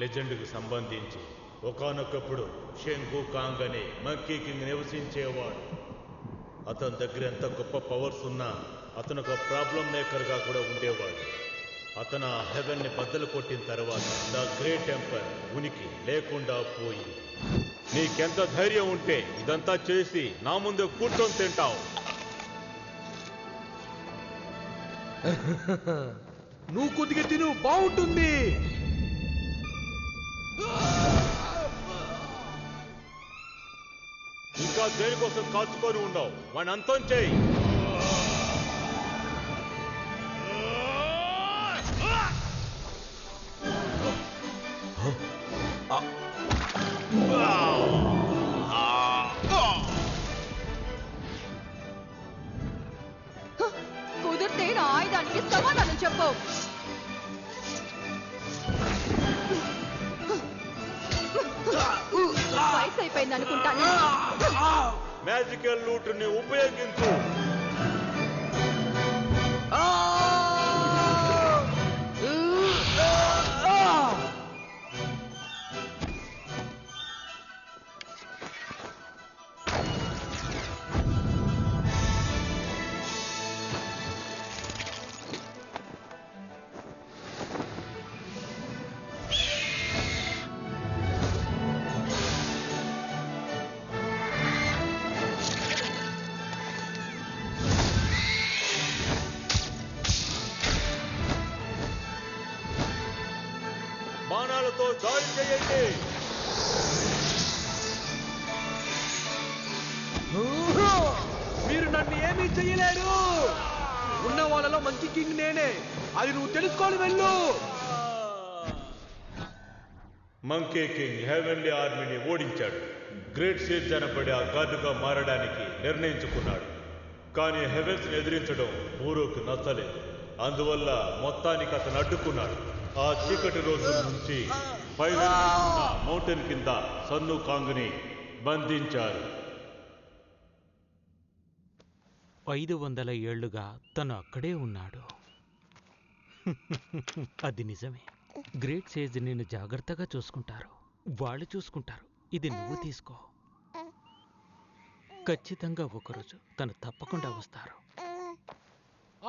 లెజెండ్కు సంబంధించి ఒకానొకప్పుడు షెంగు కాంగ్ అనే మంకీ కింగ్ నివసించేవాడు. అతని దగ్గర ఎంత గొప్ప పవర్స్ ఉన్నా అతను ఒక ప్రాబ్లం మేకర్గా కూడా ఉండేవాడు. అతను ఆ హెవెన్ని బద్దలు కొట్టిన తర్వాత ద గ్రేట్ ఎంపైర్ ఉనికి లేకుండా పోయింది. నీకెంత ధైర్యం ఉంటే ఇదంతా చేసి నా ముందు కూర్చొని తింటావు? నువ్వు కొద్దిగా తిను, బాగుంటుంది. ఇంకా దేనికోసం కాచుకొని ఉన్నావు? వాడిని అంతం చేయి. కుదిరితే నా ఆయుధానికి సమాధానం చెప్పు. వయసు అయిపోయింది అనుకుంటాను. మ్యాజికల్ లూట్ ని ఉపయోగించు. బాణాలతో దాడి చేయండి. మీరు నన్ను ఏమీ చెయ్యలేరు. ఉన్న వాళ్ళలో మంచి కింగ్ నేనే, అది నువ్వు తెలుసుకొని వెళ్ళు. మంకీ కింగ్ హెవెన్లీ ఆర్మీని ఓడించాడు. గ్రేట్ సేజ్ అనబడే ఆ గార్డుగా మారడానికి నిర్ణయించుకున్నాడు. కానీ హెవెన్స్ ఎదిరించడం ఊరుకు నచ్చలేదు. అందువల్ల మొత్తానికి అతను అడ్డుకున్నాడు. ఆ చీకటి రోజు నుంచి మౌంటైన్ కింద సన్ను కాంగ్ని బంధించారు. 500 ఏళ్లుగా తను అక్కడే ఉన్నాడు. అది నిజమే. గ్రేట్ సేజ్ నిన్ను జాగ్రత్తగా చూసుకుంటారు. వాళ్ళు చూసుకుంటారు. ఇది నువ్వు తీసుకో. ఖచ్చితంగా ఒకరోజు తను తప్పకుండా వస్తారు.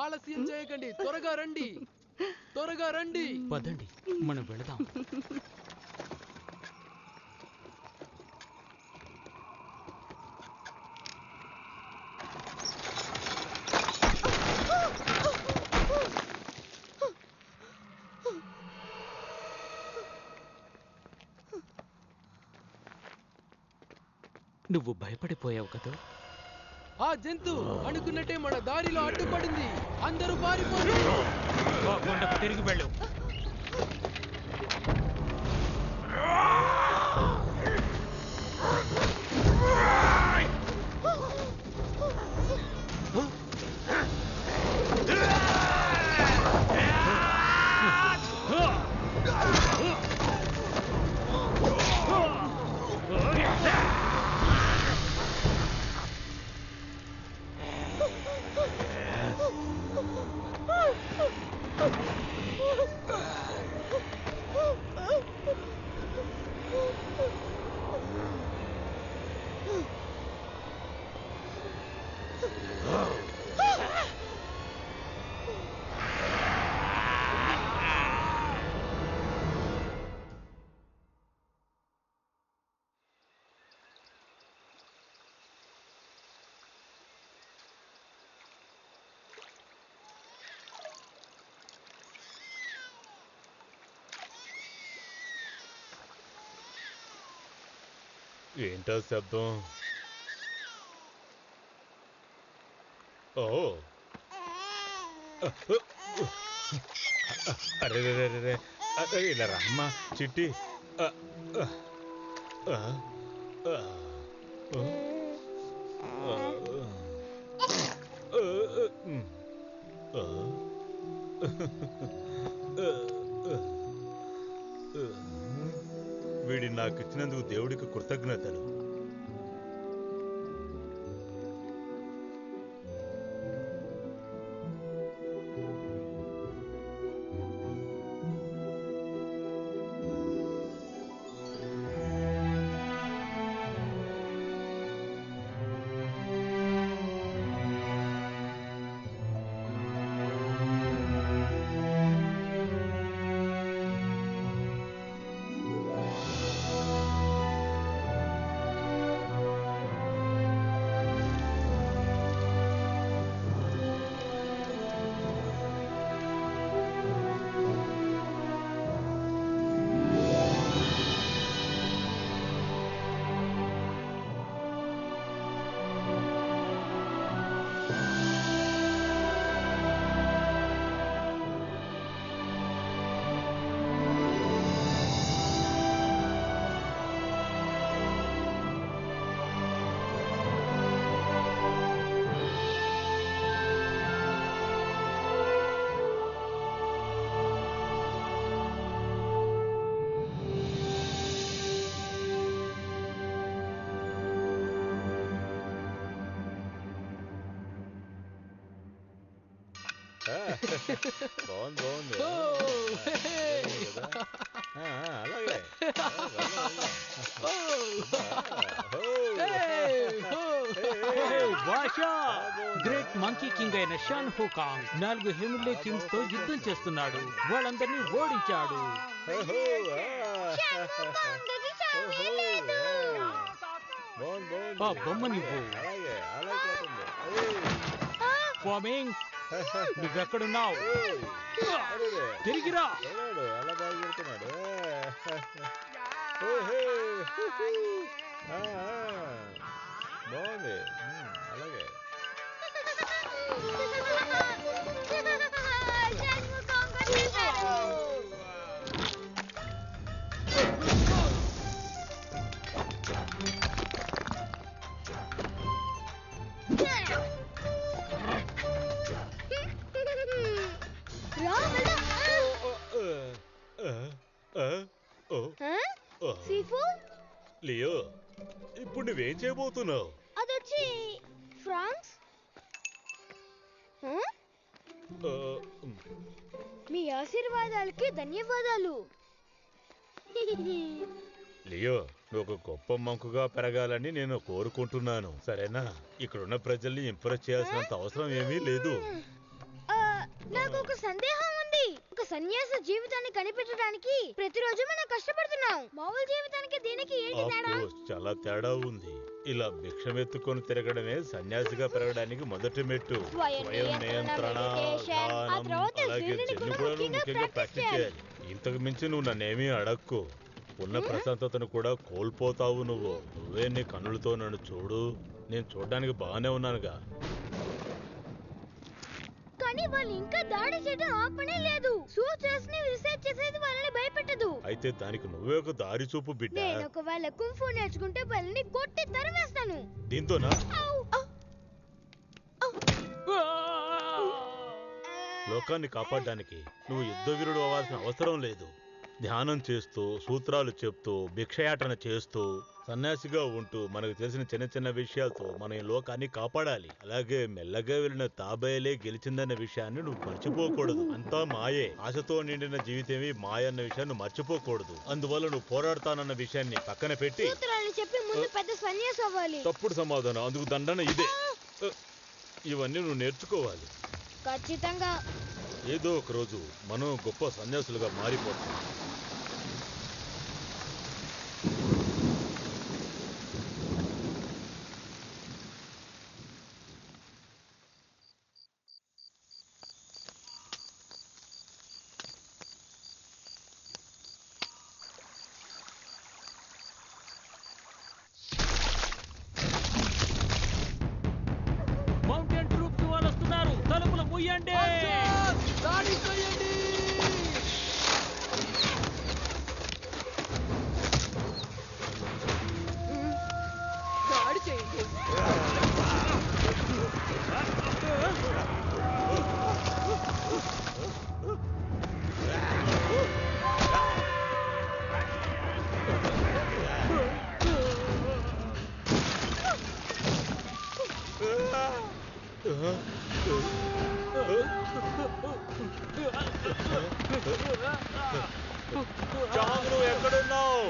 ఆలస్యం చేయకండి, త్వరగా రండి, త్వరగా రండి. పదండి, మనం వెళదాం. నువ్వు భయపడిపోయావు కదా? ఆ జంతు అనుకున్నట్టే మన దారిలో అడ్డుపడింది. అందరూ పారిపోండి. తిరిగి వెళ్ళు. ఏంటో శబ్దం? ఓ అరే రే రే రే అరే ఇలా రమ్మా చిట్టి. వీడి నాకు ఇచ్చినందుకు దేవుడికి కృతజ్ఞతలు. బాగుంది బాగుంది. అలాగే గ్రేట్ మంకీ కింగ్ అయిన షాన్ హుకాంగ్ 4 హెమిల్లే కింగ్స్ తో యుద్ధం చేస్తున్నాడు. వాళ్ళందరినీ ఓడించాడు. ఆ బొమ్మ నువ్వు ఫామింగ్, నువ్వెక్కడున్నావు? తిరిగిరా. అలా బాగుతున్నాడు. బాగుంది. అలాగే లియో, ఇప్పుడు నువ్వేం చేయబోతున్నావు? అదొచ్చి ఫ్రాన్స్. మీ ఆశీర్వాదాలకి ధన్యవాదాలు. లియో, నువ్వు ఒక గొప్ప మంకుగా పెరగాలని నేను కోరుకుంటున్నాను, సరేనా? ఇక్కడున్న ప్రజల్ని ఇంప్రెస్ చేయాల్సినంత అవసరం ఏమీ లేదు. నాకు ఒక సందేహం ఉంది. ఒక సన్యాస జీవితాన్ని కనిపెట్టడానికి ప్రతిరోజు మనం కష్టపడుతున్నాం. మామూలు జీవితానికి దీనికి ఏంటి తేడా? చాలా తేడా ఉంది. ఇలా భిక్షమెత్తుకొని తిరగడమే సన్యాసిగా పెరగడానికి మొదటి మెట్టు. స్వయం నియంత్రణ, అలాగే జన్ను కూడా ముఖ్యంగా ప్రాక్టీస్ చేయాలి. ఇంతకు మించి నువ్వు నన్నేమీ అడక్కు. ఉన్న ప్రశాంతతను కూడా కోల్పోతావు. నువ్వే నీ కన్నులతో నన్ను చూడు. నేను చూడడానికి బాగానే ఉన్నానుగా. కానీ వాళ్ళు ఇంకా దాడి చేయడం ఆపనే లేదు. సూచర్స్ ని రీసెర్చ్ చేసేది వాళ్ళని భయపెట్టదు. అయితే దానికి నువ్వే ఒక దారి చూపు బిడ్డ. నేను ఒకవేళ కుంఫు నేర్చుకుంటే వాళ్ళని కొట్టి తరివేస్తాను. దీంతోనా? లోకాన్ని కాపాడడానికి నువ్వు యుద్ధవీరుడు అవ్వాల్సిన అవసరం లేదు. ధ్యానం చేస్తూ, సూత్రాలు చెప్తూ, భిక్షయాటన చేస్తూ, సన్యాసిగా ఉంటూ మనకు తెలిసిన చిన్న చిన్న విషయాలతో మనం ఈ లోకాన్ని కాపాడాలి. అలాగే మెల్లగా వెళ్ళిన తాబేలే గెలిచిందన్న విషయాన్ని నువ్వు మర్చిపోకూడదు. అంతా మాయే. ఆశతో నిండిన జీవితమే మాయ అన్న విషయాన్ని మర్చిపోకూడదు. అందువల్ల నువ్వు పోరాడతానన్న విషయాన్ని పక్కన పెట్టి చెప్పి ముందు పెద్ద సన్యాసి అవ్వాలి. తప్పుడు సమాధానం. అందుకు దండన ఇదే. ఇవన్నీ నువ్వు నేర్చుకోవాలి. ఖచ్చితంగా ఏదో ఒక రోజు మనం గొప్ప సన్యాసులుగా మారిపోతాం. చాంగ్, నువ్వు ఎక్కడున్నావు?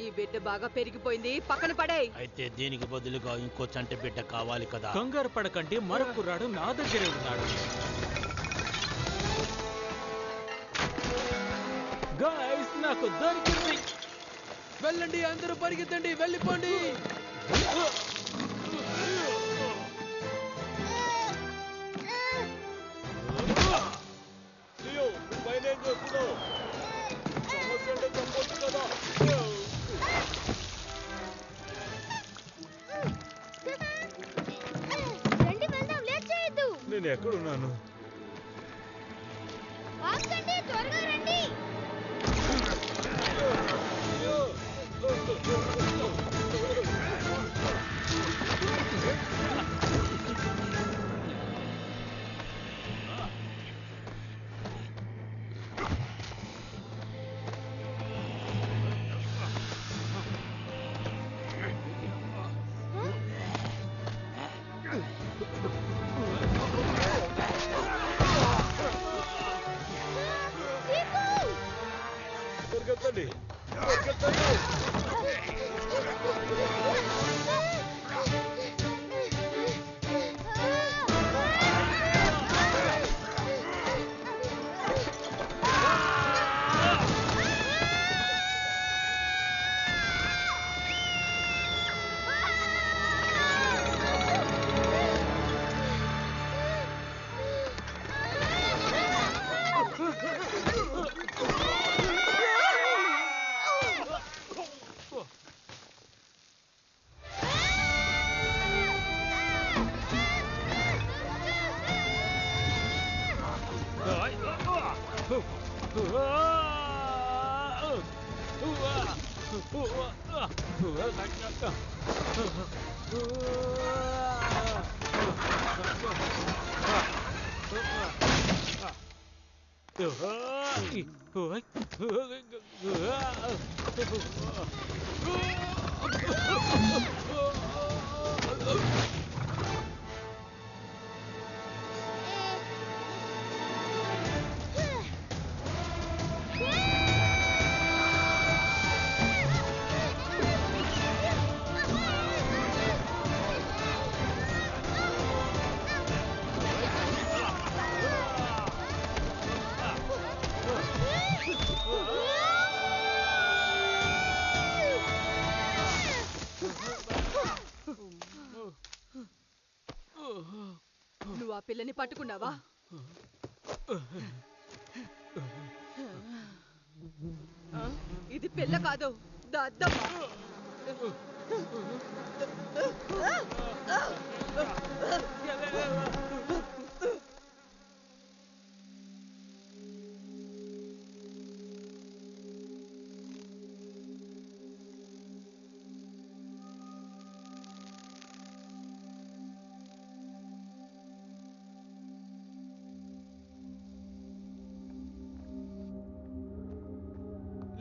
ఈ బిడ్డ బాగా పెరిగిపోయింది, పక్కన పడేయ్. అయితే దీనికి బదులుగా ఇంకో చంటి బిడ్డ కావాలి కదా. కంగారు పడకండి, మరొక కుర్రాడు నా దగ్గరే ఉన్నాడు. గాయ్స్, నాకు దొరికింది. వెళ్ళండి, అందరూ పరిగెత్తండి, వెళ్ళిపోండి. లియో, నువ్వు పైన ఏం చేస్తున్నావు? సమస్య అంటే చెప్పొచ్చు కదా. రండి వెళ్దాం, లేట్ చేయొద్దు. నేను ఎక్కడున్నాను? ఆగండి, త్వరగా రండి. పరిగెత్తండి, పరిగెత్తండి. నువ్వు ఆ పిల్లని పట్టుకున్నావా? ఇది పిల్ల కాదు, దద్దమ్మ.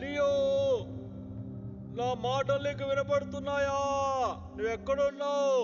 లియో, నా మాటలు నీకు వినపడుతున్నాయా? నువ్వు ఎక్కడున్నావు?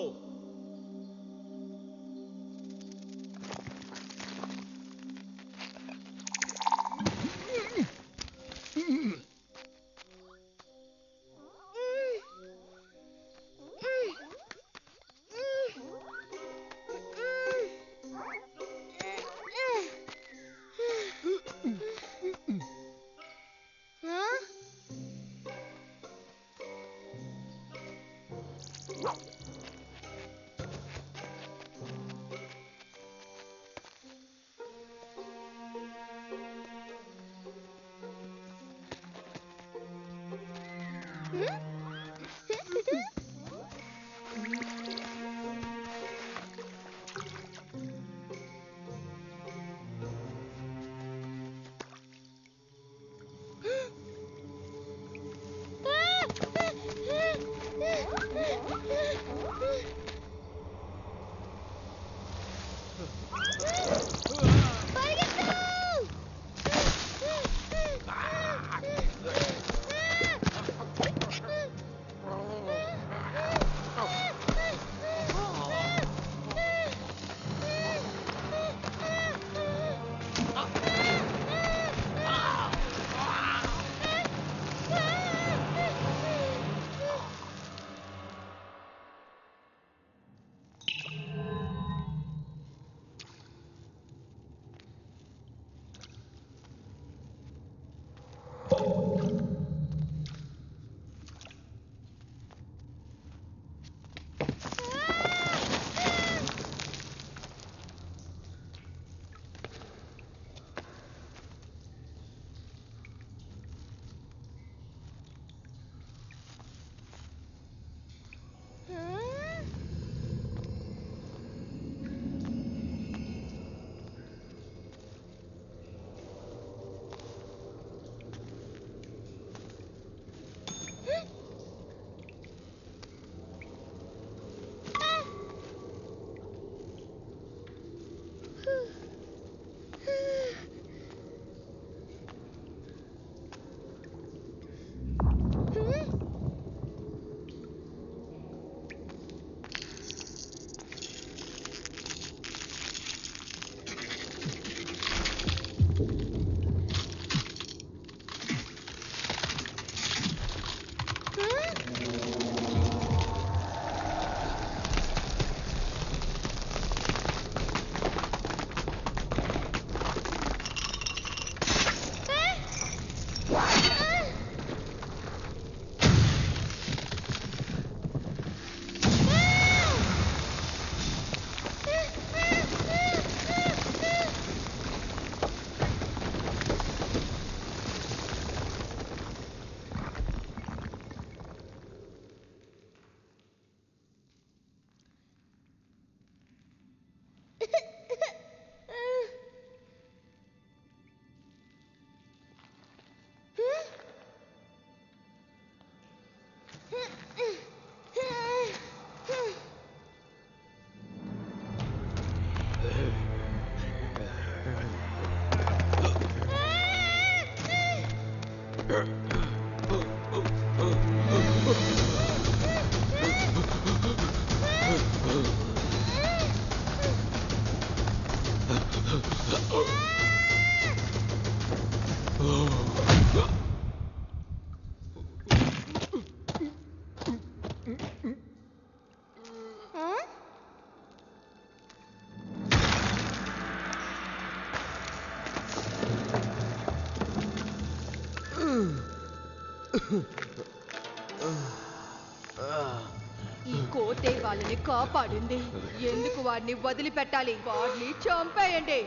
ఈ కోతే వాళ్ళని కాపాడింది. ఎందుకు వాడిని వదిలిపెట్టాలి? వాడిని చంపేయండి.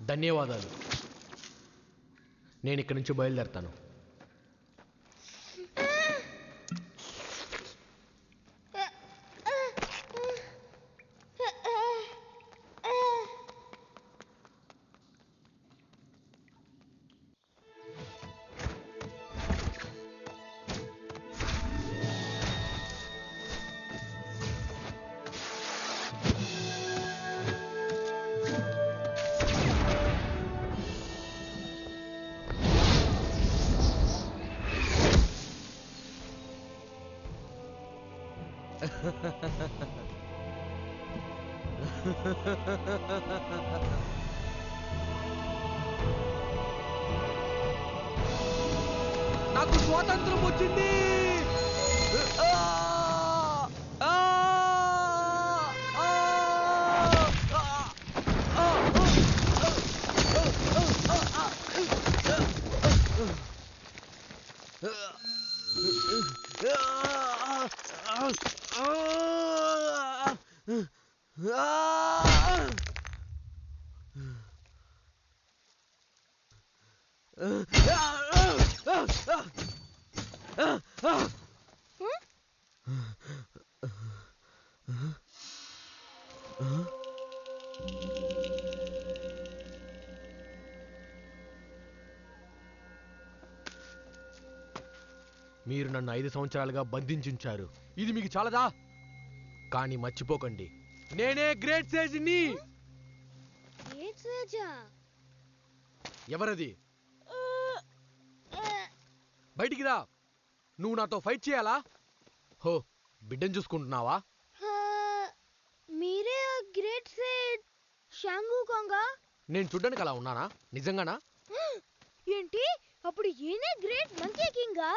ధన్యవాదాలు. నేను ఇక్కడి నుంచి బయలుదేరతాను. నాకు స్వాతంత్రం వచ్చింది. మీరు నన్ను 5 సంవత్సరాలుగా బంధించుంచారు. ఇది మీకు చాలదా? కానీ మర్చిపోకండి, నేనే గ్రేట్ సేజ్ని. ఎవరది? బయటికి రా. నువ్వు నాతో ఫైట్ చేయాలా? హో, బిడ్డను చూసుకుంటున్నావా? మీరే గ్రేట్ సేజ్ షాంగు కాంగా? నేను చూడ్డానికి అలా ఉన్నానా? నిజంగానా? ఏంటి? అప్పుడు ఈయనే గ్రేట్ మంకీ కింగా?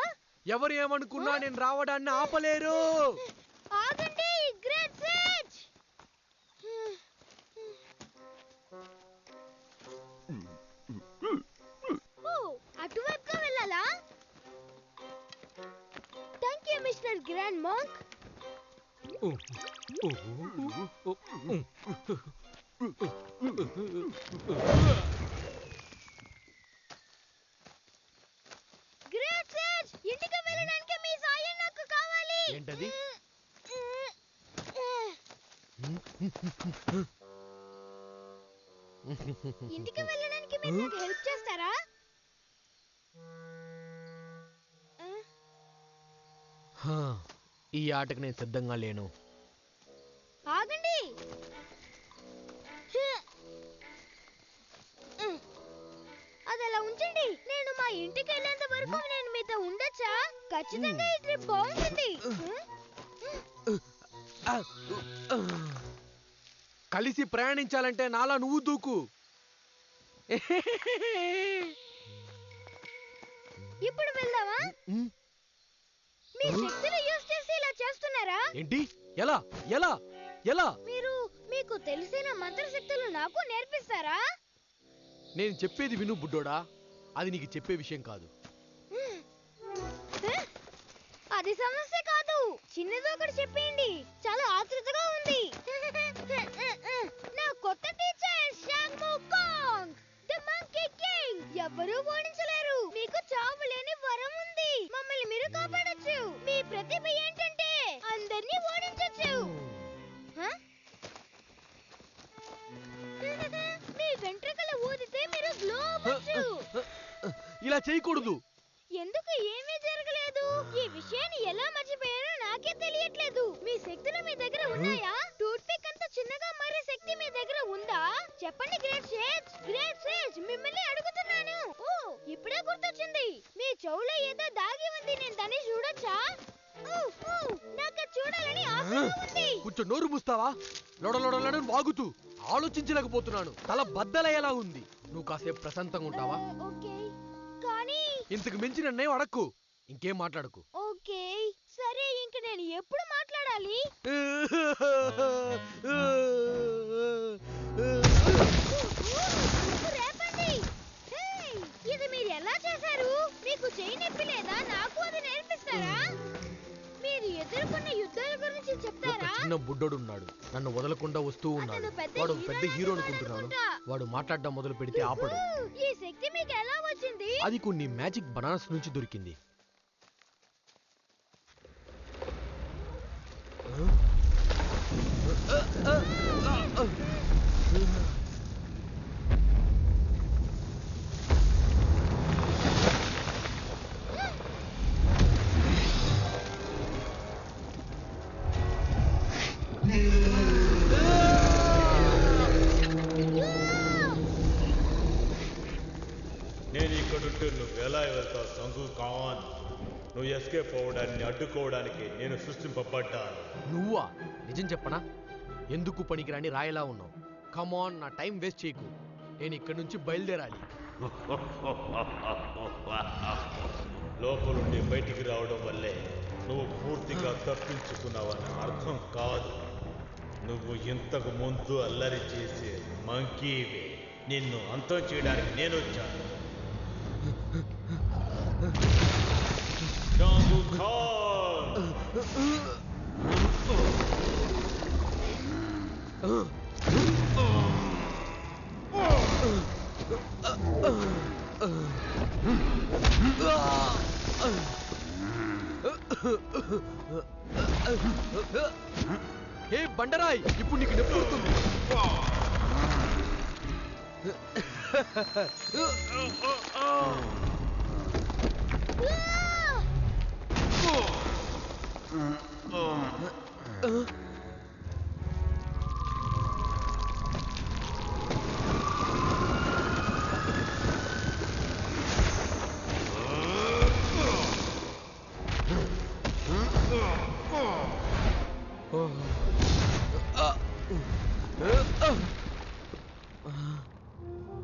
ఎవరు ఏమనుకున్నా నేను రావడాన్ని ఆపలేరు. ఆగండి గ్రేట్ సేజ్. అటువైపుగా వెళ్ళాలా? Thank you mister grand monk. Great sage, ఇంటికి వెళ్ళడానికి మీ సాయం నాకు కావాలి. ఏంటది? ఇంటికి వెళ్ళడానికి మీరు నాకు హెల్ప్ చేస్తారా? ఈ ఆటకు నేను సిద్ధంగా లేను. ఆగండి. అది అలా ఉంచండి. నేను మా ఇంటికి వెళ్ళేంత వరకు నేను మీతో ఉండొచ్చా? ఖచ్చితంగా ఈ ట్రిప్ బాగుంటుంది. కలిసి ప్రయాణించాలంటే నాలా నువ్వు దూకు. ఇప్పుడు వెళ్దామా? మీ శక్తిని యూస్ చేసి ఇలా చేస్తున్నారా? ఏంటి? ఎలా ఎలా ఎలా? మీరు మీకు తెలిసిన మంత్రశక్తులు నాకు నేర్పిస్తారా? నేను చెప్పేది విను బుడ్డోడా, అది నీకు చెప్పే విషయం కాదు. అది సమస్య కాదు. చిన్నది ఒకటి చెప్పేయండి. చాలా ఆతృతగా ఉంది. నా కొత్త టీచర్ షాంగు కాంగ్, ది మంకీ కింగ్. ఎవ్వరూ ఓడించలేరు. మీకు చావు లేని వరం ఉంది. మమ్మల్ని మీరు కాపాడొచ్చు. మీ ప్రతిభ ఏంటంటే అందరినీ ఓడించొచ్చు. చేయకూడదు. ఎందుకు ఏమీ జరగలేదు? ఈ విషయాన్ని ఎలా మర్చిపోయానో నాకే తెలియట్లేదు. మీ శక్తులు మీ దగ్గర ఉన్నాయా? టూత్ పిక్ అంత చిన్నగా మారే శక్తి మీ దగ్గర ఉందా? చెప్పండి గ్రేట్ సేజ్. గ్రేట్ సేజ్, మిమ్మల్ని అడుగుతున్నాను. ఓ, ఇప్పుడే గుర్తొచ్చింది. మీ చెవులో ఏదో దాగి ఉంది. నేను దాన్ని చూడొచ్చా? నాకు చూడాలని ఆశగా ఉంది. కొంచెం నోరు మూస్తావా? లొడలొడలని వాగుతూ ఆలోచించలేకపోతున్నాను. తల బద్దలయ్యేలా ఉంది. నువ్వు కాసేపు ప్రశాంతంగా ఉంటావా? ఓకే, కానీ ఇంతకు మించి నన్నేం అడక్కు. ఇంకేం మాట్లాడకు. ఓకే సరే, ఇంక నేను ఎప్పుడు మాట్లాడాలి? రేపండి. ఇది మీరు ఎలా చేశారు? మీకు చెయ్యి నొప్పి లేదా? నాకు అది నేర్పిస్తారా? మీరు ఎదుర్కొన్న యుద్ధాల గురించి ఒక చెప్తారా? చిన్న బుడ్డోడు ఉన్నాడు, నన్ను వదలకుండా వస్తూ ఉన్నాడు. వాడు పెద్ద హీరో అనుకుంటున్నాను. వాడు మాట్లాడడం మొదలు పెడితే ఆపడు. ఈ శక్తి మీకు ఎలా వచ్చింది? అది కొన్ని మ్యాజిక్ బనానాస్ నుంచి దొరికింది. నేను ఇక్కడుంటే నువ్వు ఎలా వెళ్తావు సంగు ఖాన్? నువ్వు ఎస్కేప్ అవ్వడాన్ని అడ్డుకోవడానికి నేను సృష్టింపబడ్డాను. నువ్వా? నిజం చెప్పనా? ఎందుకు పనికిరాని రాయలా ఉన్నావు. కమాన్, నా టైం వేస్ట్ చేయకు. నేను ఇక్కడి నుంచి బయలుదేరాలి. లోపలుండి బయటికి రావడం వల్లే నువ్వు పూర్తిగా తప్పించుకున్నావని అర్థం కాదు. నువ్వు ఇంతకు ముందు అల్లరి చేసే మంకీవే. నిన్ను అంతం చేయడానికి నేను వచ్చాను. సంగు ఖాన్! ఏ బండరాయ్, ఇప్పుడు నీకు నొప్పి వస్తుంది.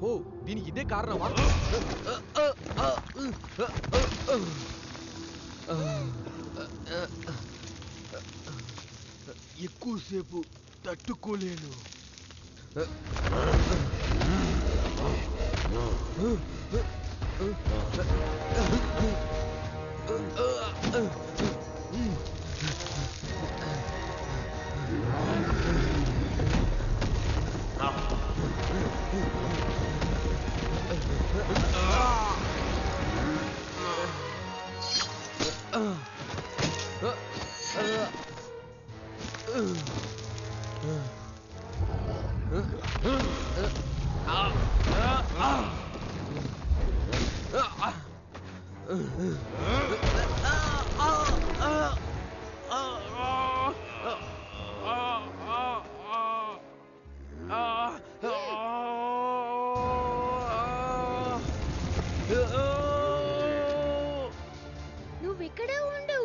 ఓ, దీనికి ఇదే కారణమా? ఎక్కువసేపు తట్టుకోలేను. నువ్వు ఇక్కడే ఉండు.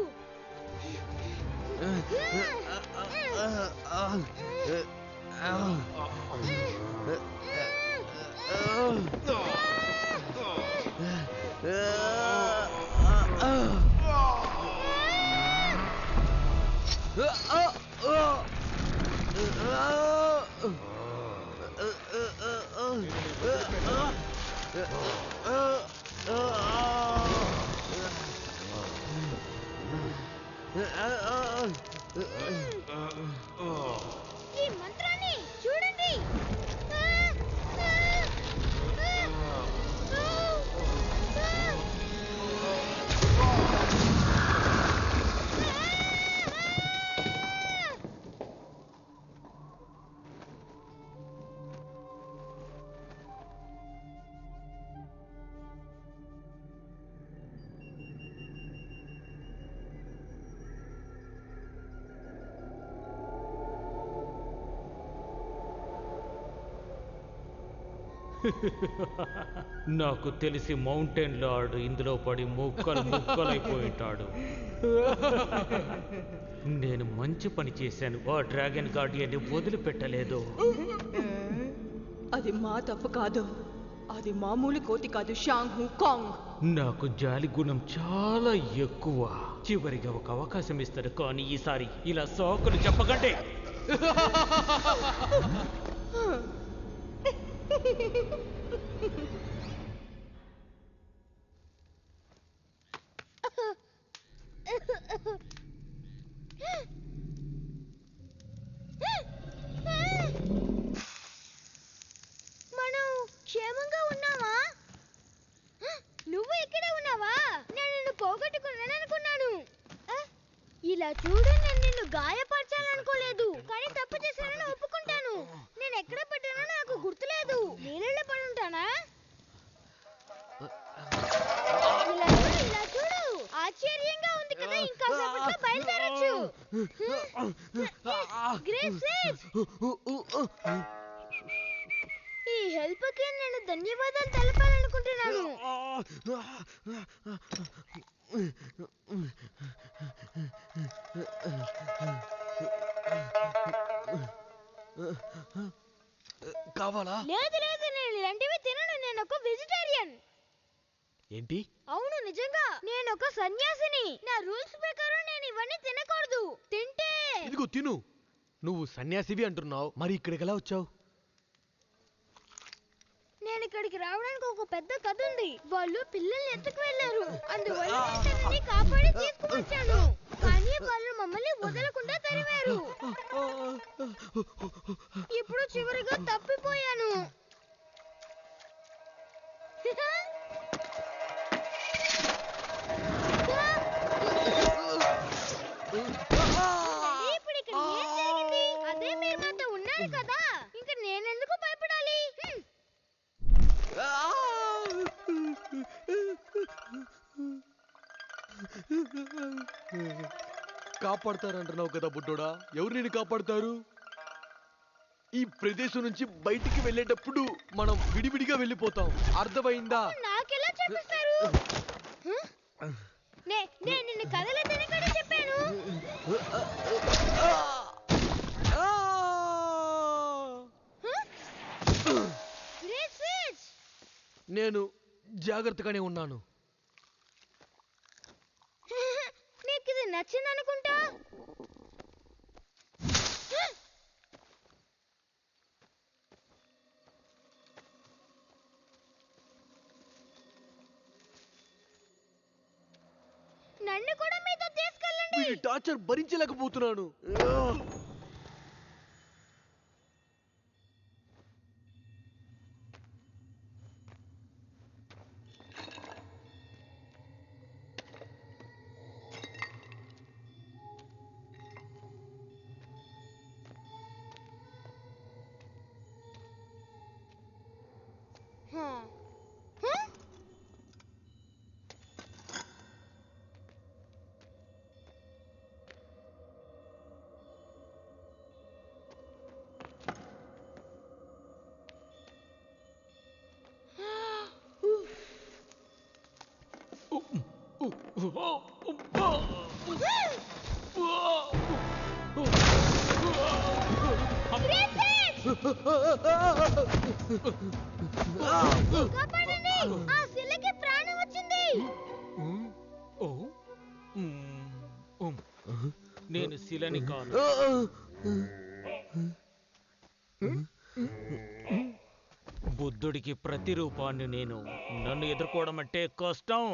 నాకు తెలిసి మౌంటైన్ లార్డ్ ఇందులో పడి ముక్కలైపోయింటాడు. నేను మంచి పని చేశాను. ఆ డ్రాగన్ గార్డియన్ని వదిలిపెట్టలేదు. అది మా తప్పు కాదు. అది మామూలు కోతి కాదు, షాంగ్ హూ కాంగ్. నాకు జాలి గుణం చాలా ఎక్కువ. చివరిగా ఒక అవకాశం ఇస్తాడు, కానీ ఈసారి ఇలా సాకులు చెప్పకండి. మనం క్షేమంగా ఉన్నావా? నువ్వు ఇక్కడే ఉన్నావా? నేను నిన్ను పోగొట్టుకున్నాను అనుకున్నాను. ఇలా చూడు, నేను నిన్ను గాయపరచాలనుకోలేదు, కానీ తప్పు చేశానని ఒప్పుకుంటాను. నేను ఎక్కడ పడ్డానో నాకు గుర్తులేదు. నీళ్ళలో పడి ఉంటానా? ఇలా చూడు, ఆశ్చర్యంగా ఉంది కదా. ఇంకా సేపట్లో బయలుదేరొచ్చు. గ్రేట్ సేజ్, ఈ హెల్ప్ కి నేను ధన్యవాదాలు తెలపాలనుకుంటున్నాను. కావాలా? లేదు లేదు, నేను ఇలాంటివి తినను. నేను ఒక వెజిటేరియన్. ఏంటి? అవును, నిజంగా నేను ఒక సన్యాసిని. నా రూల్స్ ప్రకారం నేను ఇవన్నీ తినకూడదు. తింటే ఇదిగో తిను. నువ్వు సన్యాసివి అంటున్నావు, మరి ఇక్కడికి ఎలా వచ్చావు? నేను ఇక్కడికి రావడానికి ఒక పెద్ద కథ ఉంది. వాళ్ళు పిల్లల్ని ఎత్తుకు వెళ్ళారు, అందువల్ల నేను తనని కాపాడి తీసుకువచ్చాను. కానీ వాళ్ళు మమ్మల్ని వదలకుండా తరిమారు. ఇప్పుడు చివరిగా తప్పిపోయాను. ఇప్పుడు ఇక్కడ ఏం జరిగింది? అదే మీరు నాతో ఉన్నారు కదా, ఇంకా నేనెందుకు భయపడాలి? కాపాడతారంటున్నావు కదా బుడ్డోడా, ఎవరు నేను కాపాడతారు? ఈ ప్రదేశం నుంచి బయటికి వెళ్ళేటప్పుడు మనం విడివిడిగా వెళ్ళిపోతాం, అర్థమైందా? నాకెలా చెప్పిస్తారు? నేను నిన్ను కథలు తినకనే చెప్పాను. గ్రేట్ సేజ్, నేను జాగ్రత్తగానే ఉన్నాను. నీకు ఇది నచ్చిందనుకుంటా. నన్ను కూడా మీతో తీసుకెళ్ళండి. వీడి టార్చర్ భరించలేకపోతున్నాను. కాపాడండి, ఆ శిలకి ప్రాణం వచ్చింది. నేను శిలని కాను. బుద్ధుడికి ప్రతిరూపాన్ని నేను. నన్ను ఎదుర్కోవడం అంటే కష్టం.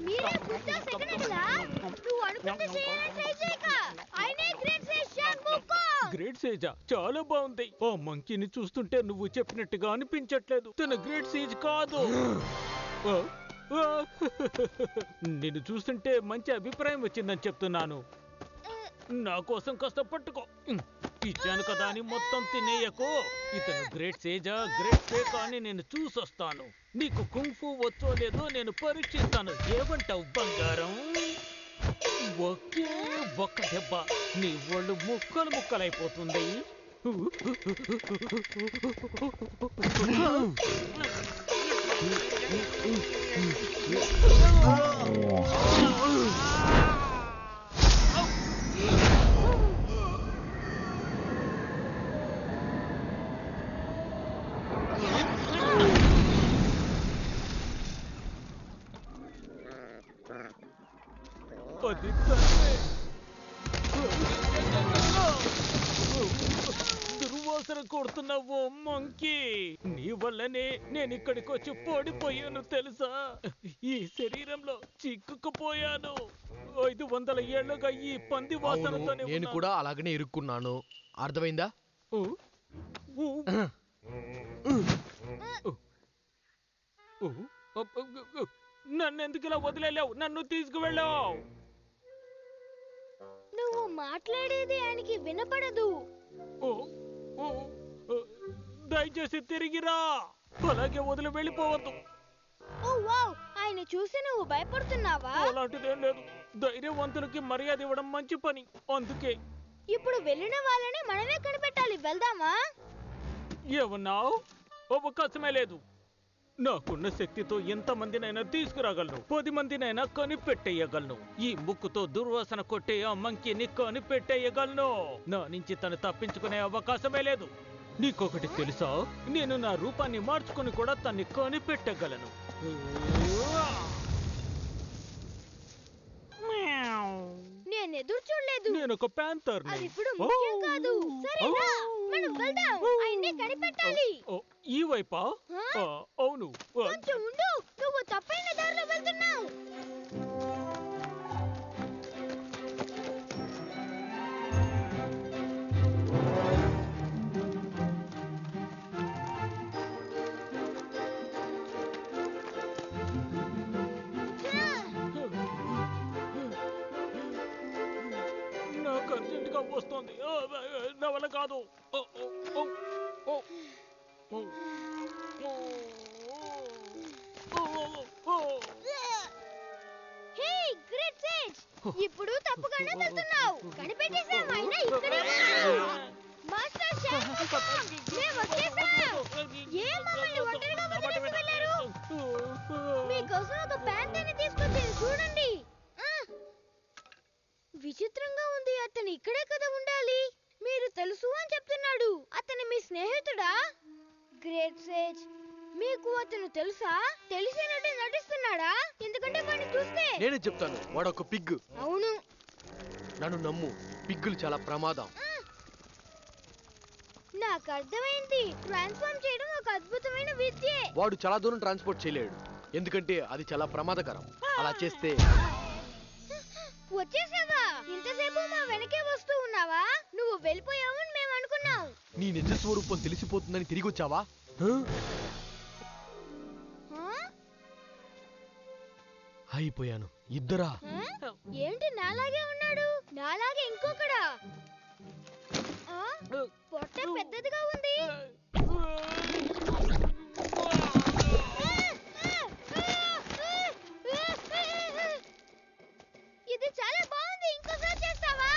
మీరే బుద్ధ సెకండ్లా? నువ్వు అనుకుంటే చేయాలని ట్రై చేయక. ఆయనే గ్రేట్ సేజ్ షాంగ్ హూ. గ్రేట్ సేజా? చాలా బాగుంది. ఆ మంకీని చూస్తుంటే నువ్వు చెప్పినట్టుగా అనిపించట్లేదు. తన గ్రేట్ సేజ్ కాదు. నిన్ను చూస్తుంటే మంచి అభిప్రాయం వచ్చిందని చెప్తున్నాను. నా కోసం కాస్త పట్టుకో. ఇచ్చాను కదా అని మొత్తం తినేయకు. ఇతను గ్రేట్ సేజా గ్రేట్ ఫేక్ అని నేను చూసొస్తాను. నీకు కుంఫు వచ్చో లేదో నేను పరీక్షిస్తాను. ఏమంటావు బంగారం? ఒకే ఒక్క దెబ్బ నీ ఒళ్ళు ముక్కలు ముక్కలైపోతుంది. అది దుర్వాసన కొడుతున్నావు మంకీ. నీ వల్లనే నేను ఇక్కడికి వచ్చి పడిపోయాను తెలుసా. ఈ శరీరంలో చిక్కుకుపోయాను. 500 ఏళ్లుగా ఈ పంది వాసనతో నేను కూడా అలాగనే ఇరుక్కున్నాను. అర్థమైందా? నన్ను ఎందుకు ఇలా వదిలేలేవు? నన్ను తీసుకువెళ్ళావు. నువ్వు మాట్లాడేది ఆయనకి వినపడదు. దయచేసి తిరిగిరా. అలాగే వదిలి వెళ్ళిపోవద్దు. ఓ వావ్, ఆయన చూసి నువ్వు భయపడుతున్నావా? అలాంటిదేం లేదు. ధైర్యవంతులకి మర్యాద ఇవ్వడం మంచి పని. అందుకే ఇప్పుడు వెళ్ళిన వాళ్ళని మనమే కనిపెట్టాలి. వెళ్దామా? ఏమన్నావు? అవకాశమే లేదు. నాకున్న శక్తితో ఎంతమందినైనా తీసుకురాగలను. 10 మందినైనా కనిపెట్టేయగలను. ఈ ముక్కుతో దుర్వాసన కొట్టే ఆ మంకీని కనిపెట్టేయగలను. నా నుంచి తను తప్పించుకునే అవకాశమే లేదు. నీకొకటి తెలుసా? నేను నా రూపాన్ని మార్చుకుని కూడా తన్ని కనిపెట్టగలను. నేను ఎదురు చూడలేదు. నేను ఒక ప్యాంథర్. అది ఇప్పుడు ముఖ్యం కాదు. సరేనా, మనం వెళ్దాం. ఆయన్ని కనిపెట్టాలి. ఈ వైపా? అవును. కొంచెం ఉండు, నువ్వు తప్పైన దారిలో వెళ్తున్నావు. నాకు అర్జెంటుగా వస్తుంది. నా వల్ల కాదు. హే గ్రేట్ సేజ్, ఇప్పుడు తప్పుగానే వెళ్తున్నావు. కనిపెట్టేశాం. ఆయన ఇక్కడే ఉన్నారు. మాస్టర్ షాంక్, మేము వచ్చేసాం. మమ్మల్ని ఒంటరిగా వదిలేసి వెళ్ళారు? మీకోసం ఒక ప్యాంతని తీసుకొచ్చాను, చూడండి. విచిత్రంగా ఉంది. అతను ఇక్కడే కదా ఉండాలి. మీరు తెలుసు అని చెప్తున్నాడు. అతను మీ స్నేహితుడా? గ్రేట్ సేజ్, మీకు అతను తెలుసా? తెలిసినట్టు నటిస్తున్నాడా? ఎందుకంటే వాడిని చూస్తే. నేనే చెప్తాను, వాడొక పిగ్. అవును, నన్ను నమ్ము, పిగ్గులు చాలా ప్రమాదం. నాకు అర్థమైంది. ట్రాన్స్ఫార్మ్ చేయడం ఒక అద్భుతమైన విద్య. వాడు చాలా దూరం ట్రాన్స్పోర్ట్ చేయలేడు, ఎందుకంటే అది చాలా ప్రమాదకరం. అలా చేస్తే. వచ్చేసావా? ఇంతసేపు మా వెనకే వస్తూ ఉన్నావా? నువ్వు వెళ్ళిపోయావని మేము అనుకున్నాం. నీ నిజ స్వరూపం తెలిసిపోతుందని తిరిగి వచ్చావా? అయిపోయాను. ఇద్దరా? ఏంటి నాలాగే ఉన్నాడు? నాలాగే ఇంకొకడా? పొట్ట పెద్దదిగా ఉంది. ఇది చాలా బాగుంది. ఇంకోసారి చేస్తావా?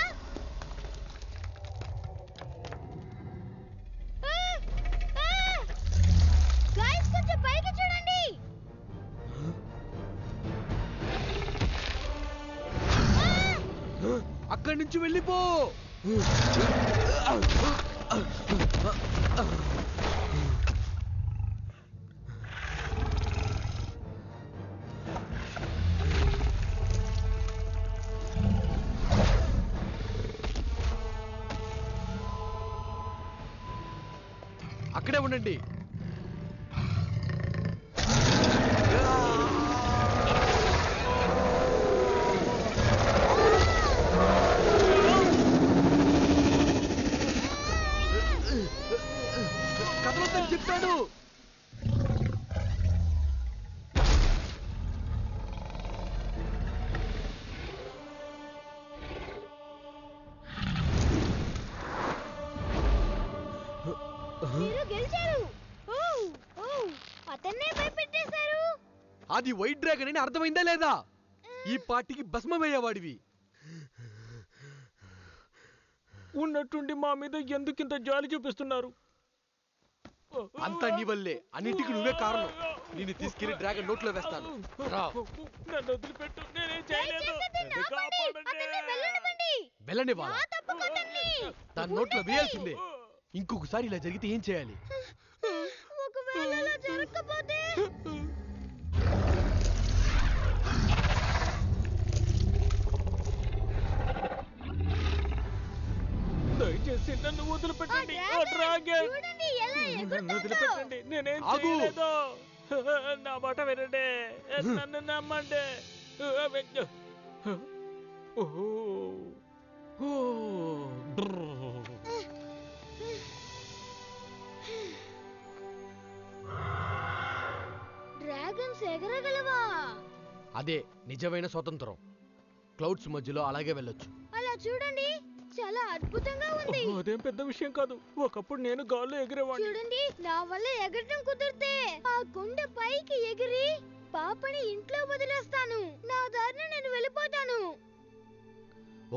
గాయ్స్, కొంచెం పైకి చూడండి. అక్కడి నుంచి వెళ్ళిపో. అక్కడే ఉండండి. కదలొద్దని చెప్పాడు. మీరు గెలిచారు. ఓ ఓ అతన్నే భయపెట్టేశారు. అది వైట్ డ్రాగన్ అని అర్థమైందా లేదా? ఈ పార్టీకి భస్మమయ్యేవాడివి. ఉన్నట్టుండి మా మీద ఎందుకింత జాలి చూపిస్తున్నారు? అంతా నీ వల్లే, అన్నింటికి నువ్వే కారణం. నిన్ను తీసుకెళ్లి డ్రాగన్ నోట్లో వేస్తాను. రా. నన్ను వదిలిపెట్టు, నేనేం చేయలేదు. దయచేసి అతన్ని నన్ను ఆపండి. కాపాడండి. అతన్ని వెళ్ళనివ్వండి. వెళ్ళనివ్వాలా? నా తప్పు కదండి. దాని నోట్లో వేయాల్సిందే. ఇంకొకసారి ఇలా జరిగితే ఏం చేయాలి? ఒకవేళ అలా జరగకపోతే దయచేసి నన్ను వదిలిపెట్టండి. ఆ ఆ డ్రాగన్ చూడండి ఎలా నన్ను ఎగురుతుందో. వదిలిపెట్టండి, నేనేం ఆగు. చేయలేదు. నా మాట వినండి, నన్ను నమ్మండి. ఓహో. ఓ. డ్రాగన్స్ ఎగరగలవా? అదే నిజమైన స్వతంత్రం. క్లౌడ్స్ మధ్యలో అలాగే వెళ్ళొచ్చు. అలా చూడండి, చాలా అద్భుతంగా ఉంది. అదేం పెద్ద విషయం కాదు. ఒకప్పుడు నేను గాల్లో ఎగిరేవాడిని. చూడండి, నా వల్ల ఎగరటం కుదిరితే ఆ కొండ పైకి ఎగిరి పాపని ఇంట్లో వదిలేస్తాను. నా దారిన నేను వెళ్ళిపోతాను.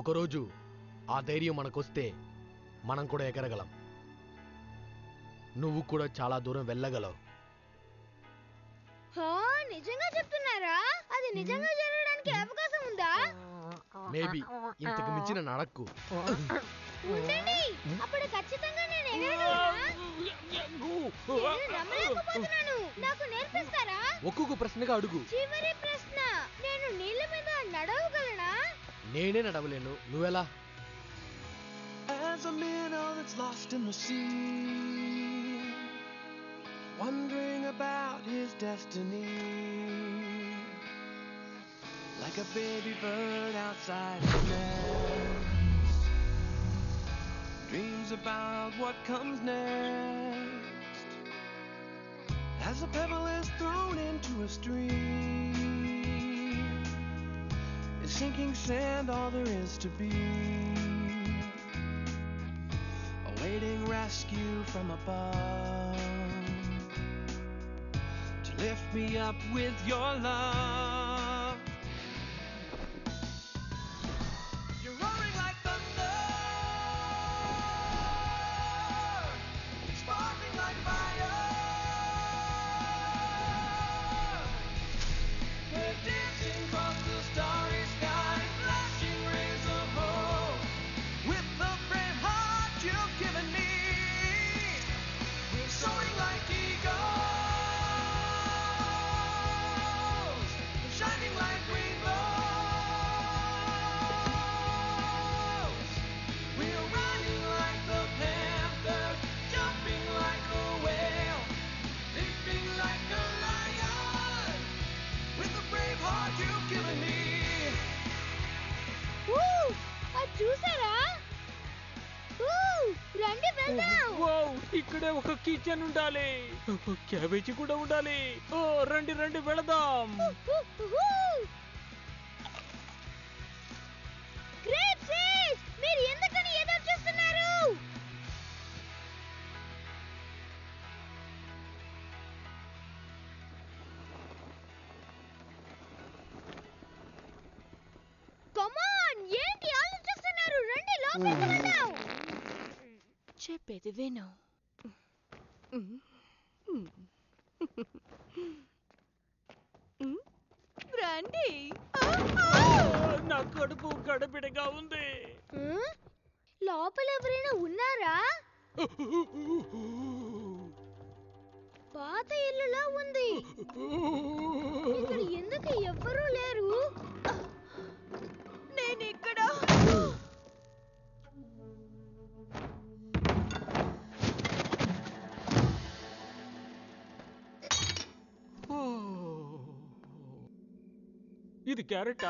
ఒకరోజు ఆ ధైర్యం మనకొస్తే మనం కూడా ఎగరగలం. నువ్వు కూడా చాలా దూరం వెళ్ళగలవు. హా, నిజంగా చెప్తున్నారా? అది నిజంగా జరగడానికి అవకాశం ఉందా? మేబీ ఇంతకు మించిన నడక్కు. ఉండండి, అప్పుడు ఖచ్చితంగా నేను ఎగరగలనా? నేను నమ్మలేకపోతున్నాను. నాకు నేర్పిస్తారా? ఒక్కొక్క ప్రశ్నగా అడుగు. చివరి ప్రశ్న, నేను నీళ్ళ మీద నడవగలనా? నేనే నడవలేను, నువ్వెలా? As a minnow that's lost in the sea, wondering about his destiny, like a baby bird outside his nest, dreams about what comes next. As a pebble is thrown into a stream, is sinking sand all there is to be, awaiting rescue from above, to lift me up with your love. You're roaring like thunder, sparkling like fire. We're dancing across the starry sky, flashing rays of hope, with the brave heart you've given me. We're soaring like eagles, shining like rainbows. We're running like the panther, jumping like a whale, leaping like a lion, with the brave heart you've given me. ఊ, అది చూసారా? ఊ, రండి వెళ్దాం. Wow, ఇక్కడే ఒక kitchen ఉండాలి, cabbage కూడా ఉండాలి. ఓ రండి రండి వెళదాం. గ్రేట్ సేజ్, మీరు ఎందుకని ఎదురు చూస్తున్నారు? కమాన్, ఏంటి ఆలోచిస్తున్నారు? రండి లోపలికి వెళ్దాం. చెప్పేది విను. రండి. నా కడుపు గడబిడగా ఉంది. లోపల ఎవరైనా ఉన్నారా? పాత ఇల్లులా ఉంది. ఇక్కడ ఎందుకు ఎవ్వరూ లేరు? నేను ఇక్కడ. ఇది క్యారెటా?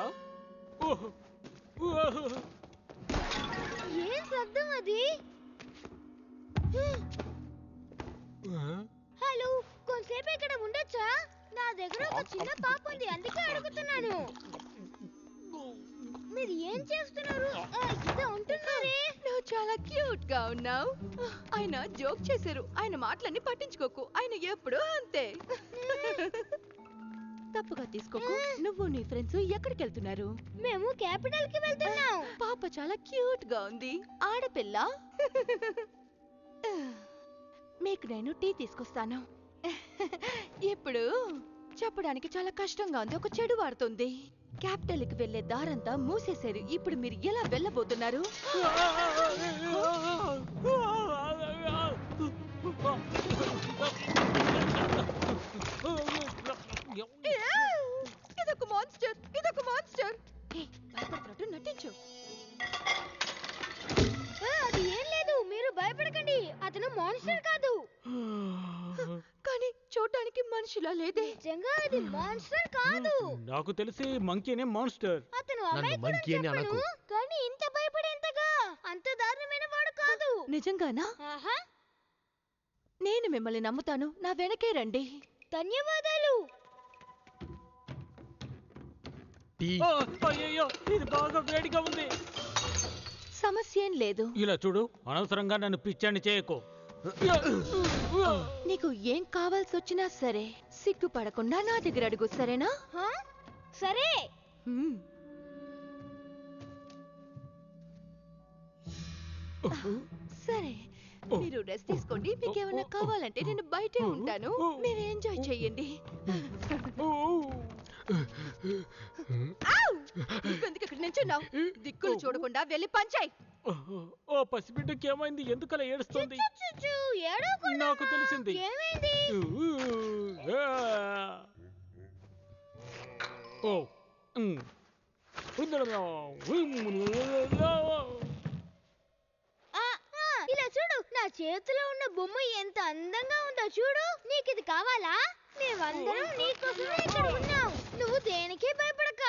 ఓహో. ఏం శబ్దం అది? హలో, కొంతసేపు ఇక్కడ ఉండొచ్చా? నా దగ్గర ఒక చిన్న పాప ఉంది, అందుకే అడుగుతున్నాను. మీరు ఏం చేస్తున్నారు ఇదే ఉంటున్నారే నువ్వు చాలా క్యూట్ గా ఉన్నావు. ఆయన జోక్ చేశారు. ఆయన మాటలన్నీ పట్టించుకోకు. ఆయన ఎప్పుడూ అంతే. తప్పుగా తీసుకోకు. నువ్వు నీ ఫ్రెండ్స్ ఎక్కడికి వెళ్తున్నారు? మేము క్యాపిటల్ కి వెళ్తున్నాం. పాప చాలా క్యూట్ గా ఉంది. ఆడపిల్ల. మీకు నేను టీ తీసుకొస్తాను. ఇప్పుడు చెప్పడానికి చాలా కష్టంగా ఉంది. ఒక చెడు వాడుతుంది. క్యాపిటల్ కి వెళ్లే దారంతా మూసేశారు. ఇప్పుడు మీరు ఎలా వెళ్ళబోతున్నారు? ఇదొక మాన్స్టర్. ఇదొక మాన్స్టర్. భయపడుతున్నట్టు నటించు. అది ఏం లేదు, మీరు భయపడకండి. అతను మాన్స్టర్ కాదు. కానీ చూడటానికి మనిషిలా లేదే. నిజంగా అది మాన్స్టర్ కాదు. నాకు తెలిసి మంకీనే మాన్స్టర్. అతను నన్ను అమాయకుడని monkey అని చెప్పను, అనకు. కానీ ఇంత భయపడేంతగా అంత దారుణమైన వాడు కాదు. నిజంగానా? ఆహా, నేను మిమ్మల్ని నమ్ముతాను. నా వెనకే రండి. ధన్యవాదాలు. టీ అయ్యో ఇది బాగా వేడిగా ఉంది. సమస్య ఏం లేదు. ఇలా చూడు, అనవసరంగా నన్ను పిచ్చాన్ని చేయకు. నీకు ఏం కావాల్సి వచ్చినా సరే సిగ్గుపడకుండా నా దగ్గర అడుగు, సరేనా? హా? సరే. హ్మ్. సరే, మీరు రెస్ట్ తీసుకోండి. మీకు ఏమైనా కావాలంటే నేను బయటే ఉంటాను. మీరు ఎంజాయ్ చెయ్యండి. ఎందుకు ఇక్కడ నించున్నావు? దిక్కులు చూడకుండా వెళ్ళి పంచాయి. ఓ పసిబిడ్డకి ఏమైంది? ఎందుకలా ఏడుస్తుంది? చుచ్చు, ఏడవకుండా. నాకు తెలిసింది. ఏమైంది? ఓ ఇలా చూడు, నా చేతిలో ఉన్న బొమ్మ ఎంత అందంగా ఉందో చూడు. నీకు ఇది కావాలా? మేమందరం నీకోసమే ఇక్కడ ఉన్నాం. నువ్వు దేనికి భయపడక.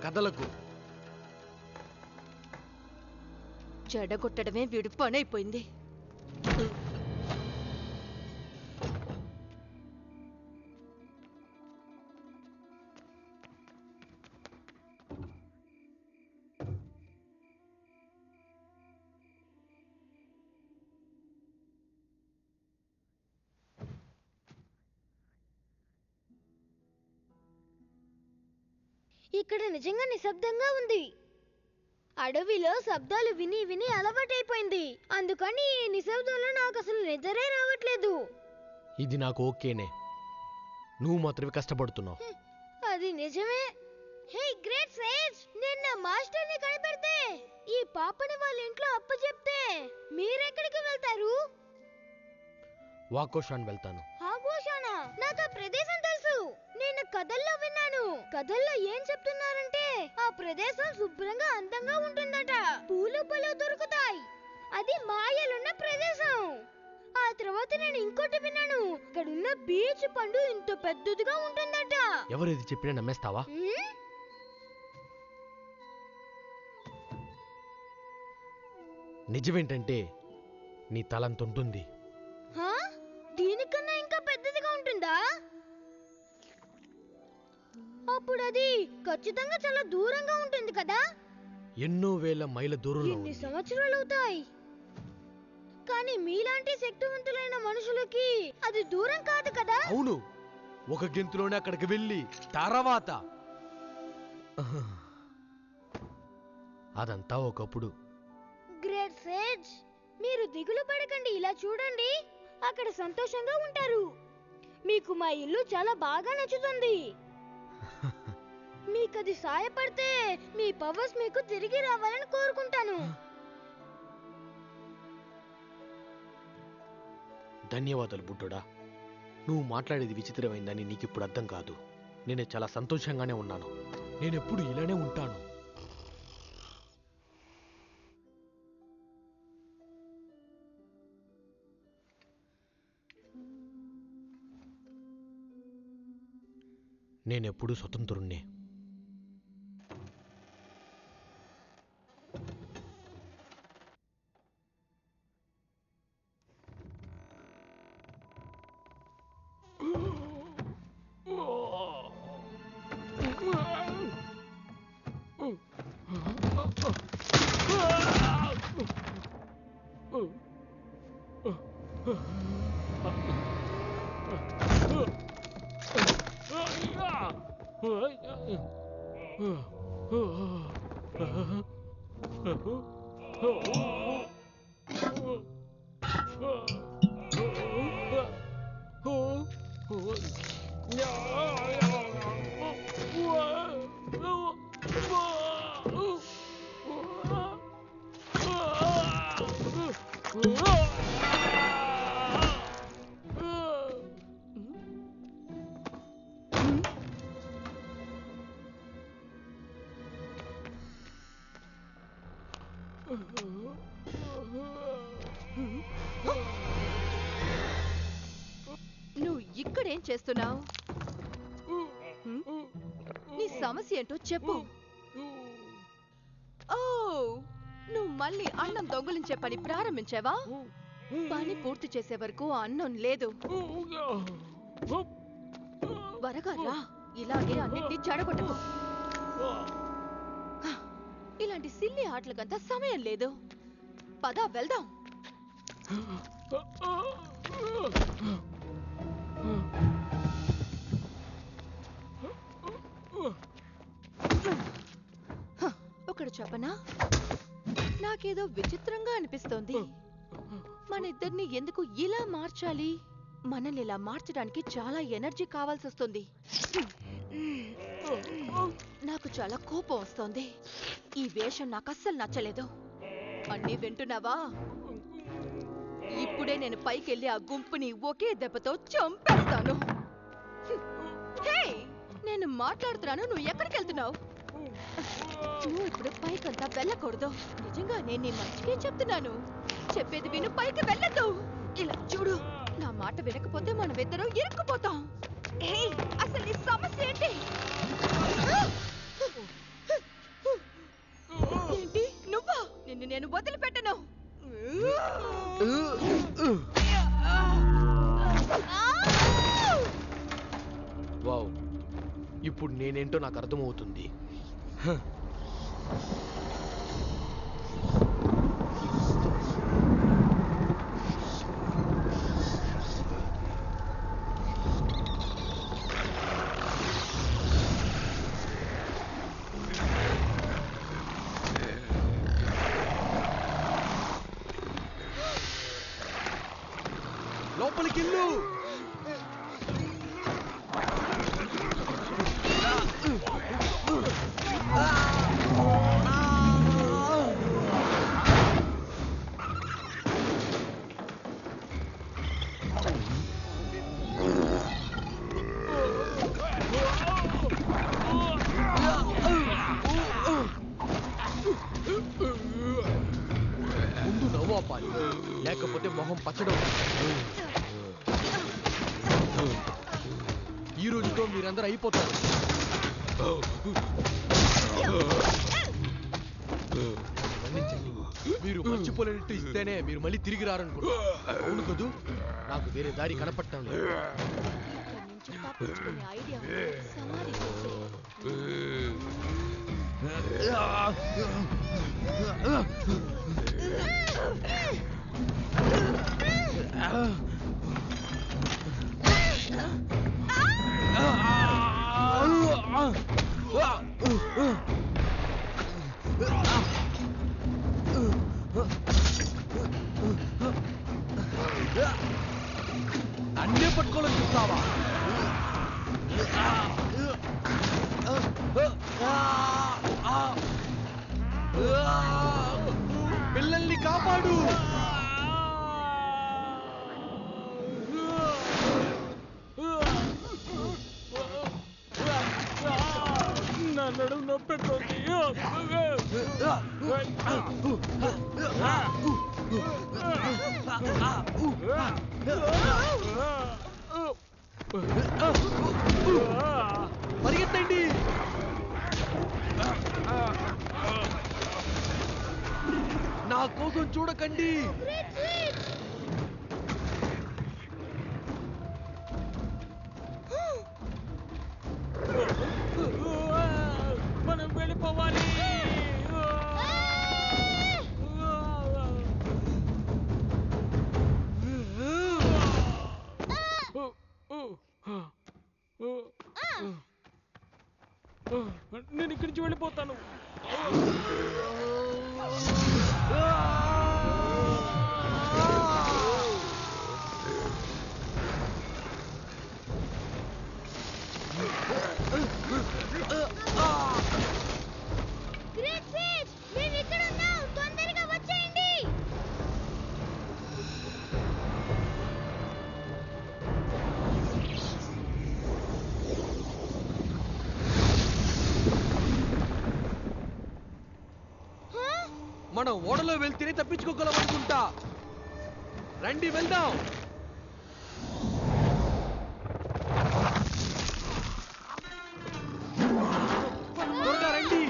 కథలకు చెడగొట్టడమే వీడి పని అయిపోయింది. ఇక్కడ నిజంగా నిశ్శబ్దంగా ఉంది. అడవిలో శబ్దాలు విని విని అలవాటైపోయింది. అందుకని ఈ నిశ్శబ్దంలో నాకు అసలు నిద్రే రావట్లేదు. ఇది నాకు ఓకేనే. నువ్వు మాత్రమే కష్టపడుతున్నావు. అది నిజమే. హే గ్రేట్ సేజ్, నేను నా మాస్టర్ని కనిపెడితే ఈ పాపని వాళ్ళ ఇంట్లో అప్పచెప్తే మీరెక్కడికి వెళ్తారు? వాకోషాన్ వెళ్తాను. ఆగోషానా? నాకు ఆ ప్రదేశం తెలుసు. నేను కథల్లో విన్నాను. కథల్లో ఏం చెప్తున్నారంటే ఆ ప్రదేశం శుభ్రంగా అందంగా ఉంటుందట. పూలు పళ్ళు దొరుకుతాయి. అది మాయలున్న ప్రదేశం. ఆ తర్వాత నేను ఇంకోటి విన్నాను. ఇక్కడున్న బీచ్ పండు ఇంత పెద్దదిగా ఉంటుందట. ఎవరిది చెప్పినా నమ్మేస్తావా? ఉమ్, నిజమేంటంటే నీ తలంత ఉంటుంది. హా? దీనికన్నా ఇంకా పెద్దదిగా ఉంటుందా? అప్పుడు అది ఖచ్చితంగా చాలా దూరంగా ఉంటుంది కదా? ఎన్నో వేల మైళ్ళ దూరంలో ఎన్ని ఉంది. సంవత్సరాలు అవుతాయి. కానీ మీలాంటి శక్తివంతులైన మనుషులకి అది దూరం కాదు కదా? అవును, ఒక గెంతులోనే అక్కడికి వెళ్ళి తర్వాత అదంతా ఒకప్పుడు. గ్రేట్ సేజ్, మీరు దిగులు పడకండి. ఇలా చూడండి, అక్కడ సంతోషంగా ఉంటారు. మీకు మా ఇల్లు చాలా బాగా నచ్చుతుంది. మీకు అది సాయపడితే మీ పవర్స్ మీకు తిరిగి రావాలని కోరుకుంటాను. ధన్యవాదాలు బుడ్డోడా. నువ్వు మాట్లాడేది విచిత్రమైందని నీకిప్పుడు అర్థం కాదు. నేను చాలా సంతోషంగానే ఉన్నాను. నేనెప్పుడు ఇలానే ఉంటాను. నేనెప్పుడూ స్వతంత్రుణ్ణే. నువ్వు ఇక్కడేం చేస్తున్నావు? నీ సమస్య ఏంటో చెప్పు. ఓ, నువ్వు మళ్ళీ అన్నం దొంగిలించే పని ప్రారంభించావా? పని పూర్తి చేసే వరకు అన్నం లేదు. త్వరగా రా, ఇలాగే అన్నిటినీ చెడగొట్టకు. ఇలాంటి సిల్లి ఆటలకంతా సమయం లేదు. పద వెళ్దాం. ఒకడు చెప్పనా, నాకేదో విచిత్రంగా అనిపిస్తోంది. మన ఇద్దరిని ఎందుకు ఇలా మార్చాలి? మనల్ని ఇలా మార్చడానికి చాలా ఎనర్జీ కావాల్సి వస్తుంది. నాకు చాలా కోపం వస్తోంది. ఈ వేషం నాకు అస్సలు నచ్చలేదు. అన్నీ వింటున్నావా? ఇప్పుడే నేను పైకెళ్ళి ఆ గుంపుని ఒకే దెబ్బతో చంపేస్తాను. హే, నేను మాట్లాడుతున్నాను, నువ్వు ఎక్కడికి వెళ్తున్నావు? నువ్వు ఇప్పుడు పైకంతా వెళ్ళకూడదు. నిజంగా నేను నీ మంచికే చెప్తున్నాను. చెప్పేది విను, పైకి వెళ్ళద్దు. ఇలా చూడు, నా మాట వినకపోతే మనమిద్దరం ఇరుక్కుపోతాం. హే, అసలు నీ సమస్య ఏంటి? ఏంటి నువ్వా? నిన్ను నేను వదిలిపెట్టను. వావ్, ఇప్పుడు నేనేంటో నాకు అర్థమవుతుంది. లోపలికెళ్ళు. ముందు నవ్వాపాలి, లేకపోతే మొహం పచ్చడం. ఈ రోజుతో మీరందరూ అయిపోతారు. మన్నించండి. మీరు మర్చిపోలేనట్టు ఇస్తేనే మీరు మళ్ళీ తిరిగి రారనుకుంటున్నారు. అవును కదూ? నాకు వేరే దారి కనపడటం లేదు. ఇక్కడి నుంచి తప్పించుకునే ఐడియా ఉంది. సమాధి చేసేయ్. నన్నే పట్టుకోవాలని చూస్తావా? పిల్లల్ని కాపాడు. నా నడుము నొప్పెడుతోంది. కోసం చూడకండి. Great switch. మనం వెళ్ళిపోవాలి. నేను ఇక్కడి నుంచి వెళ్ళిపోతాను. గ్రేట్ స్విచ్, మేము ఇక్కడ ఉన్నాం. తొందరగా వచ్చేయండి. మనం ఓడలో వెళ్తేనే తప్పించుకోగలం అనుకుంటా. రండి వెళ్దాం. త్వరగా రండి.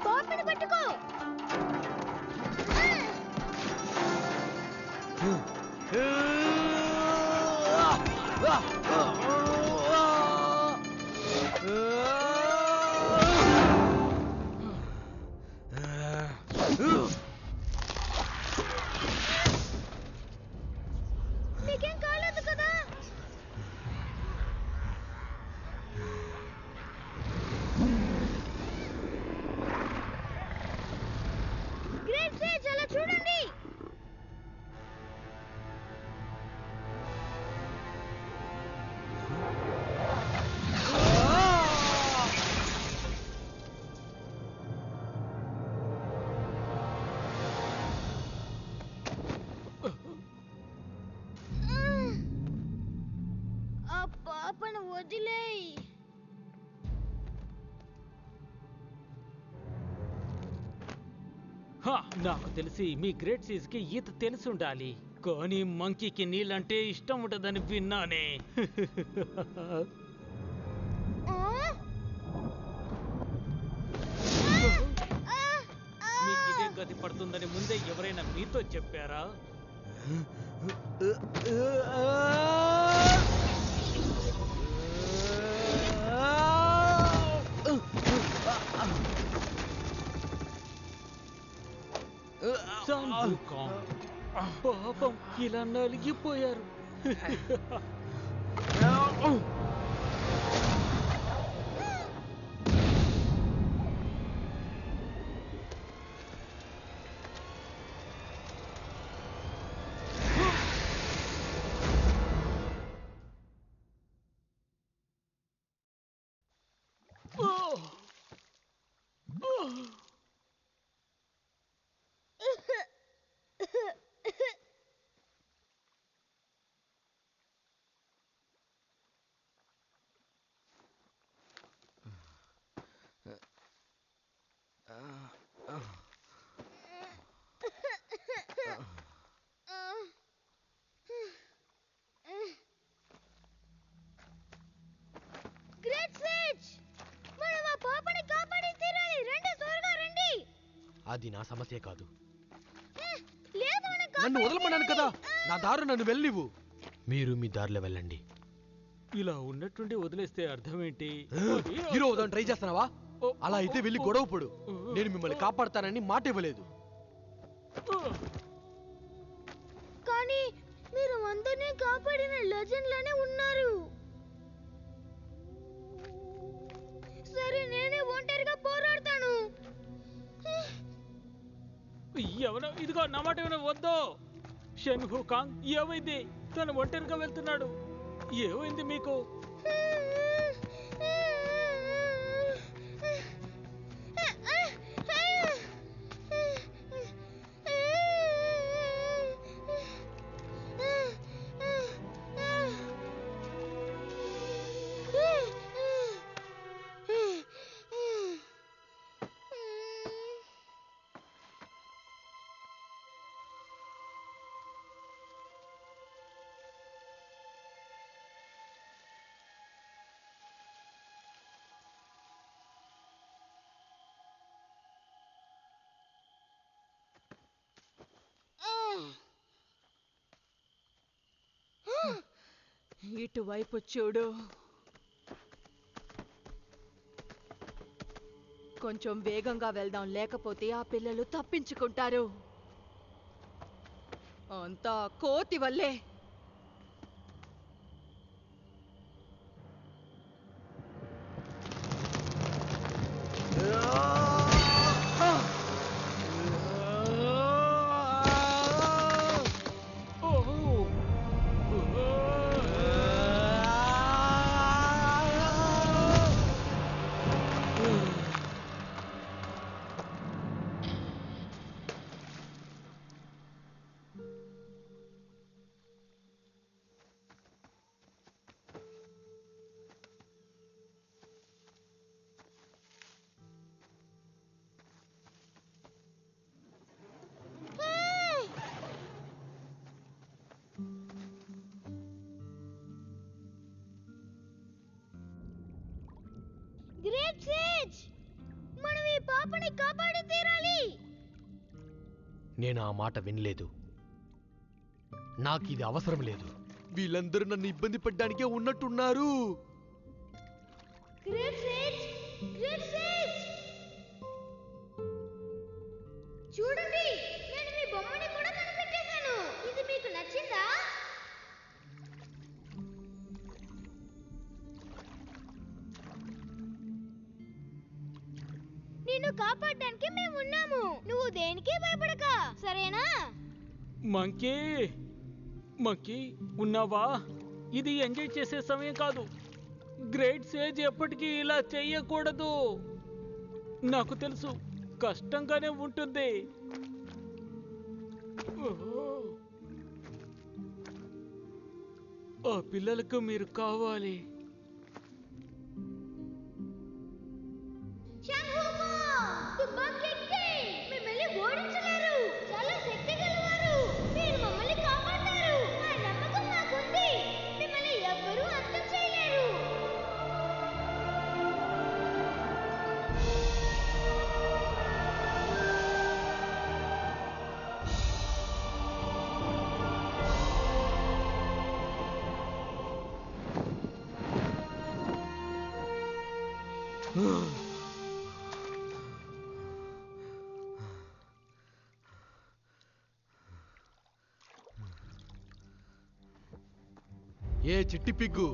పాపని పట్టుకో. నీకేం కాలేదు కదా? గ్రేట్ స్విచ్, అలా చూడండి. ఆ పాపను వదిలేయ్. నాకు తెలిసి మీ గ్రేట్ సీజ్ కి ఈత తెలిసి ఉండాలి, కానీ మంకీకి నీళ్ళంటే ఇష్టం ఉంటదని విన్నానే. మీకు ఇదే గతి పడుతుందని ముందే ఎవరైనా మీతో చెప్పారా? పాపం ఇలా నలిగిపోయారు. గ్రేట్ స్విచ్, మనం ఆ పాపని కాపాడి తీరాలి. రండి, త్వరగా రండి. అది నా సమస్య కాదు. లేదు, మనం నన్ను వదలమన్నాను కదా. నా దారు నన్ను వెళ్ళివు. మీరు మీ దారిలో వెళ్ళండి. ఇలా ఉన్నట్టుండి వదిలేస్తే అర్థం ఏంటి? హీరో అవుదాం ట్రై చేస్తున్నావా? అలా అయితే వెళ్ళి గొడవ పడు. నేను మిమ్మల్ని కాపాడతానని మాట ఇవ్వలేదు. కానీ మీరు అందరినీ కాపాడిన లెజెండ్ లానే ఉన్నారు. సరే, నేనే ఒంటరిగా పోరాడతాను. ఎవరో ఇదిగో నా మాట ఏమైనా వద్దు. షెన్హు కాంగ్ ఏమైంది? తను ఒంటరిగా వెళ్తున్నాడు. ఏమైంది మీకు? ఇటువైపు చూడు. కొంచెం వేగంగా వెళ్దాం, లేకపోతే ఆ పిల్లలు తప్పించుకుంటారు. అంతా కోతి వల్లే. గ్రేట్ సేజ్, మనం ఈ పాపని కాపాడి తీరాలి. నేను ఆ మాట వినలేదు. నాకు ఇది అవసరం లేదు. వీళ్ళందరూ నన్ను ఇబ్బంది పెట్టడానికే ఉన్నట్టున్నారు. గ్రేట్ సేజ్, గ్రేట్ సేజ్, చూడండి, నేను మీ బొమ్మని కూడా కనిపెట్టేశాను. ఇది మీకు నచ్చిందా? నిన్ను కాపాడడానికి మేము ఉన్నాము. నువ్వు దేనికి భయపడక, సరేనా? మంకీ మంకీ ఉన్నావా? ఇది ఎంజాయ్ చేసే సమయం కాదు. గ్రేట్ సేజ్ ఎప్పటికీ ఇలా చెయ్యకూడదు. నాకు తెలుసు, కష్టంగానే ఉంటుంది. ఓహో. ఆ పిల్లలకు మీరు కావాలి. మిమ్మల్ని ఓడించలేరు. చాలా శక్తి గలవారు. మీరు మమ్మల్ని కాపాడతారు. ఆ నమ్మకం నాకుంది. మిమ్మల్ని ఎవ్వరూ అంతం చేయలేరు. ఏ చిట్టి పిగ్గు,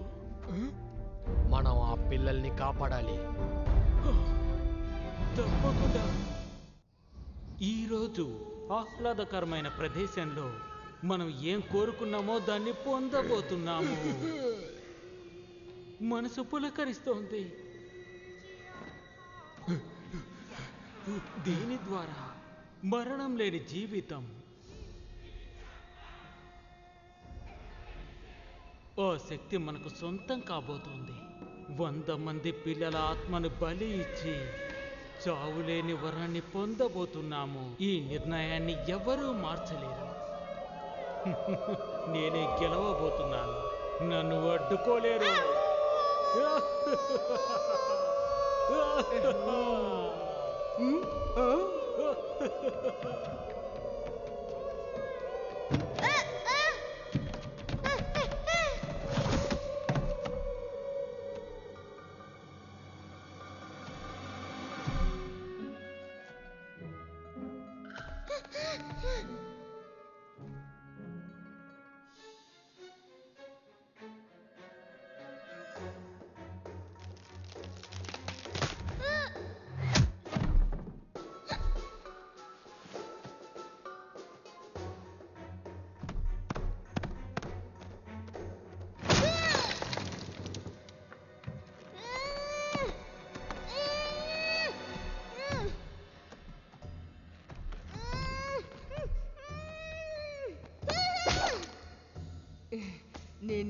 మనం ఆ పిల్లల్ని కాపాడాలి. తప్పకుండా. ఈరోజు ఆహ్లాదకరమైన ప్రదేశంలో మనం ఏం కోరుకున్నామో దాన్ని పొందబోతున్నాము. మనసు పులకరిస్తోంది. దీని ద్వారా మరణం లేని జీవితం, ఆ శక్తి మనకు సొంతం కాబోతోంది. 100 మంది పిల్లల ఆత్మను బలి ఇచ్చి చావులేని వరాన్ని పొందబోతున్నాము. ఈ నిర్ణయాన్ని ఎవరూ మార్చలేరు. నేనే గెలవబోతున్నాను. నన్ను అడ్డుకోలేరు.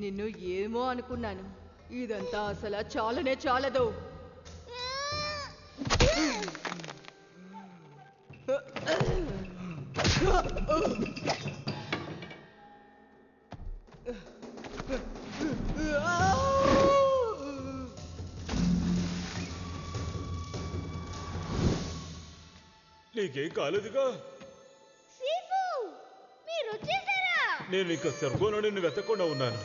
నిన్ను ఏమో అనుకున్నాను. ఇదంతా అసలు చాలనే చాలదు. నీకేం కాలేదుగా? సీఫు మీరు వచ్చేసారా? నేను ఇంకా స్వర్గంలో నిన్ను వెతకుండా ఉన్నాను.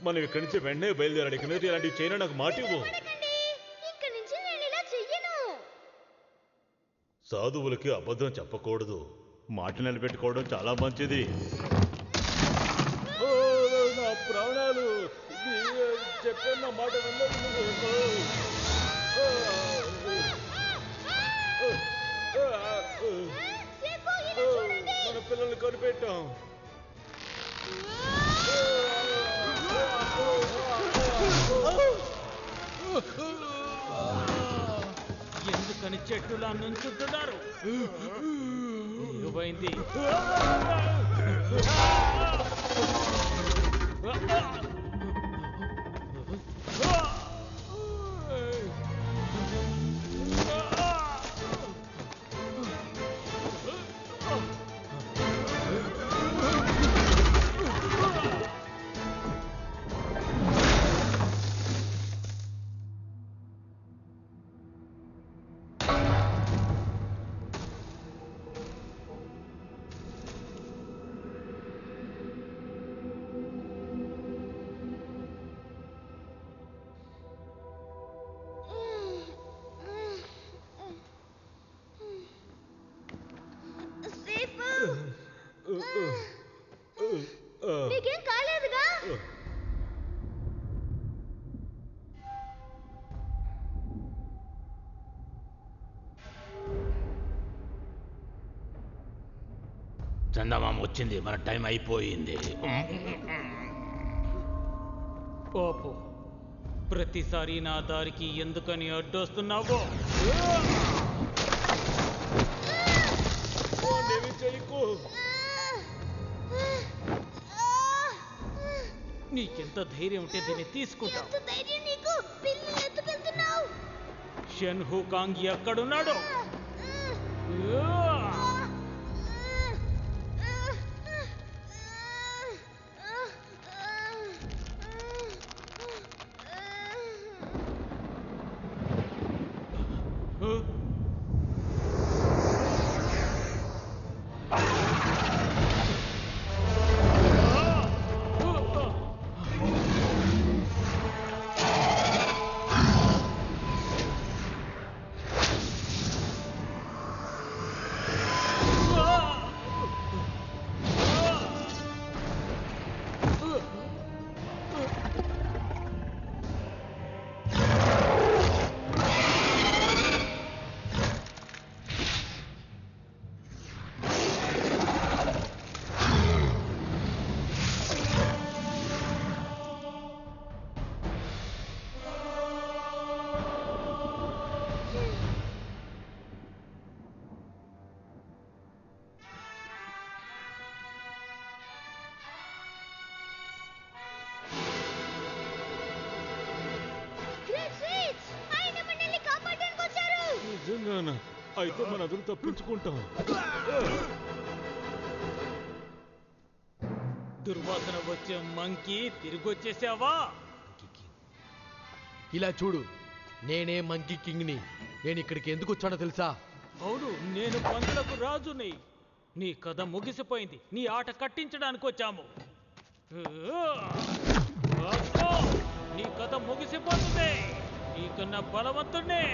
మనం ఇక్కడి నుంచి వెంటనే బయలుదేరాలి. ఇక మీద ఇలాంటివి చేయను, నాకు మాట ఇవ్వు. పడకండి, ఇంక నుంచి నేను ఇలా చెయ్యను. సాధువులకి అబద్ధం చెప్పకూడదు. మాట నిలబెట్టుకోవడం చాలా మంచిది. ఓ, నా ప్రాణాలు! చెప్పిన మాట వినలేదు నువ్వు. సీఫు ఇలా చూడండి. మన పిల్లల్ని కనిపెట్టాం. ఎందుకని చెట్టులా నుంచుంటున్నారు? ఏమైంది? సీఫు నీకేం కాలేదుగా? చందమామ వచ్చింది, మన టైం అయిపోయింది. పాపం, ప్రతిసారి నా దారికి ఎందుకని అడ్డొస్తున్నావో? వాణ్ణేమీ చెయ్యకు. నీకెంత ధైర్యం ఉంటే దీన్ని తీసుకుంటావు? ఎంత ధైర్యం నీకు? పిల్లి ఎత్తుకెళ్తున్నావు. షన్ హుకాంగ్ ఎక్కడున్నాడు? నిజంగానా? అయితే మన అదులు తప్పించుకుంటాం. దుర్వాసన వచ్చే మంకీ, తిరిగొచ్చేసావా? ఇలా చూడు, నేనే మంకీ కింగ్ని. నేను ఇక్కడికి ఎందుకు వచ్చానో తెలుసా? అవును, నేను పందులకు రాజుని. నీ కథ ముగిసిపోయింది. నీ ఆట కట్టించడానికి వచ్చాము. అబ్బో! నీ కథ ముగిసిపోతుంది. నీకన్నా బలవంతుణ్ణి.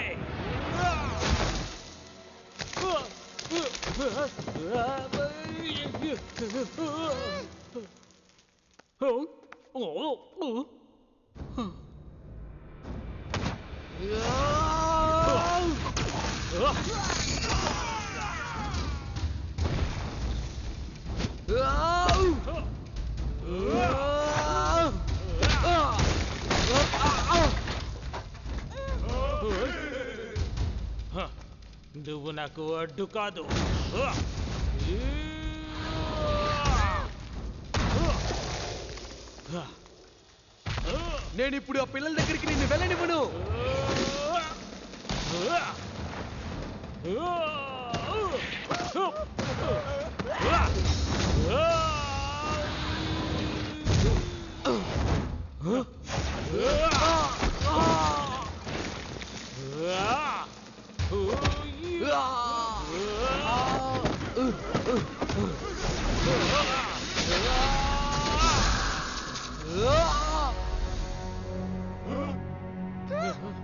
నువ్వు నాకు అడ్డు కాదు. నేను ఇప్పుడు ఆ పిల్లల దగ్గరికి నిన్ను వెళ్ళనివ్వను.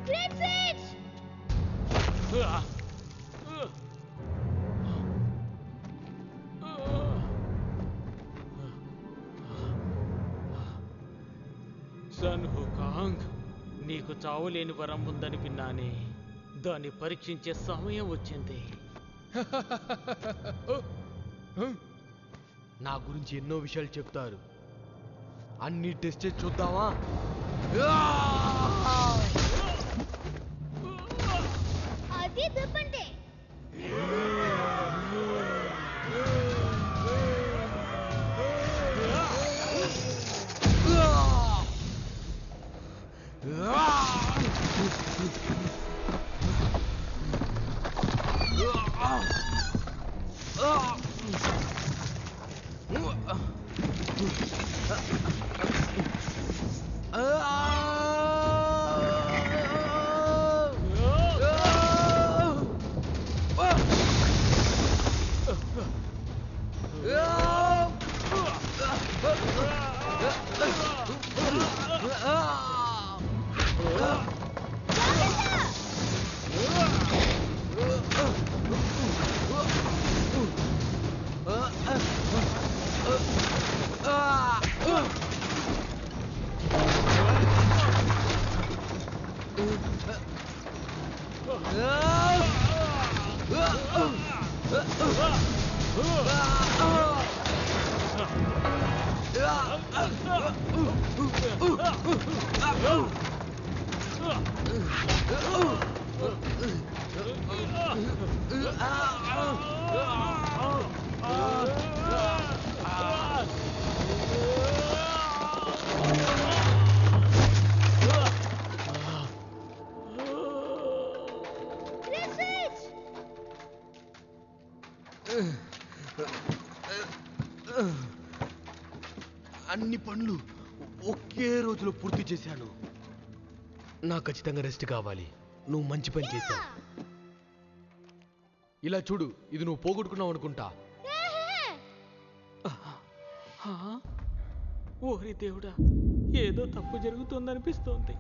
Great Sage! సన్ హుకాంగ్, నీకు చావులేని వరం ఉందని విన్నానే. దాన్ని పరీక్షించే సమయం వచ్చింది. నా గురించి ఎన్నో విషయాలు చెప్తారు. అన్ని టెస్ట్ చేసి చూద్దామా? అది దెబ్బంటే Great Sage! అన్ని పనులు ఒకే రోజులో పూర్తి చేశాను. నాకు ఖచ్చితంగా రెస్ట్ కావాలి. నువ్వు మంచి పని చేశావు. ఇలా చూడు, ఇది నువ్వు పోగొట్టుకున్నావు అనుకుంటా. హా? ఓరి దేవుడా, ఏదో తప్పు జరుగుతుందనిపిస్తోంది.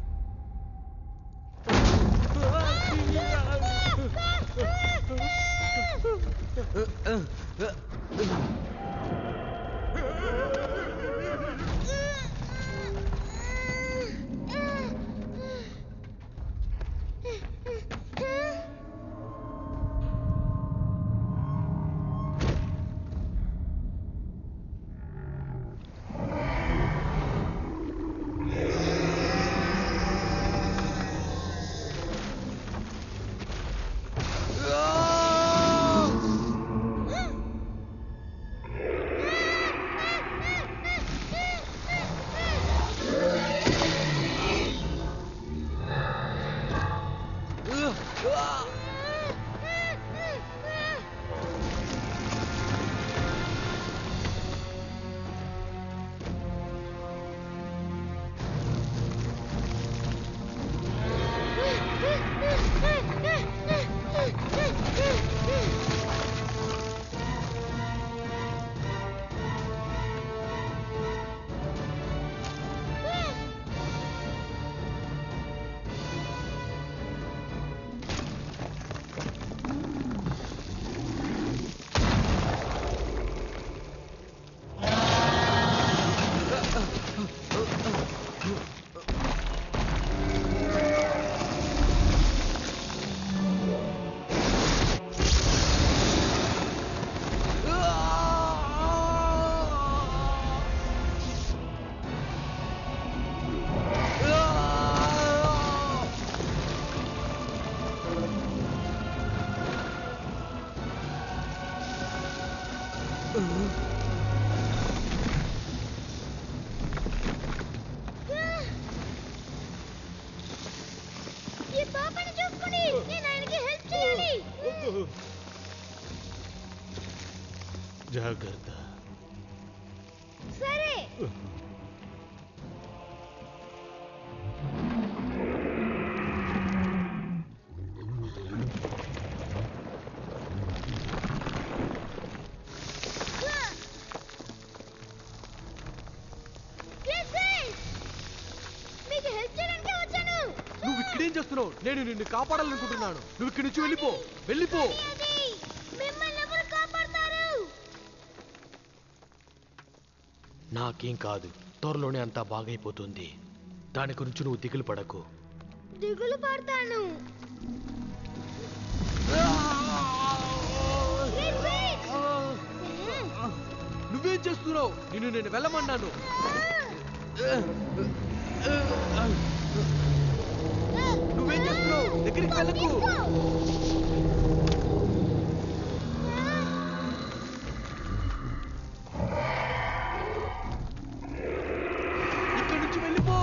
జాగ్రత్త. సరే. మీకు హెల్ప్ చేయడానికి వచ్చాను. నువ్వు ఇక్కడేం చేస్తున్నావు? నేను నిన్ను కాపాడాలనుకుంటున్నాను. నువ్వు ఇక్కడి నుంచి వెళ్ళిపో, వెళ్ళిపో. మిమ్మల్ని ఎవరు కాపాడతారు? నాకేం కాదు, త్వరలోనే అంతా బాగైపోతుంది. దాని గురించి నువ్వు దిగులు పడకు. దిగులు పడతాను. నువ్వేం చేస్తున్నావు? నేను వెళ్ళమన్నాను. నువ్వేం చేస్తున్నావు? దగ్గరికి వెళ్ళకు. ఇక్కడి నుంచి వెళ్ళిపో.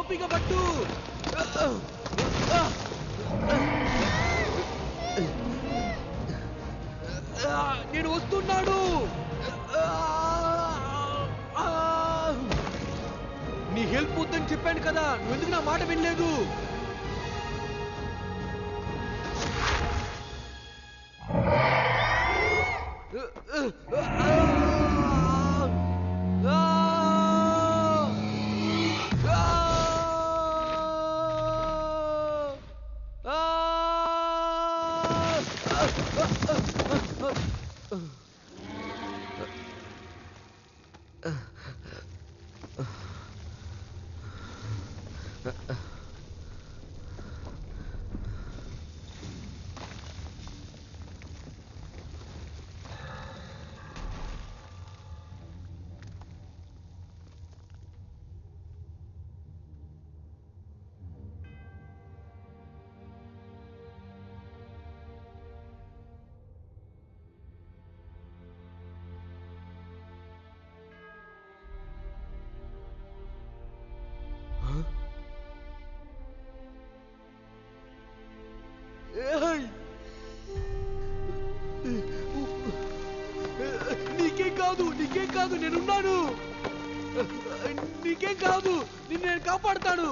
ఓపిక పట్టు. నేను వస్తున్నాడు. నీ హెల్ప్ వద్దని చెప్పాను కదా, నువ్వు ఎందుకు నా మాట వినలేదు? నీకేం కాదు, నేనున్నాను. నీకేం కాదు, నిన్ను నేను కాపాడుతాను.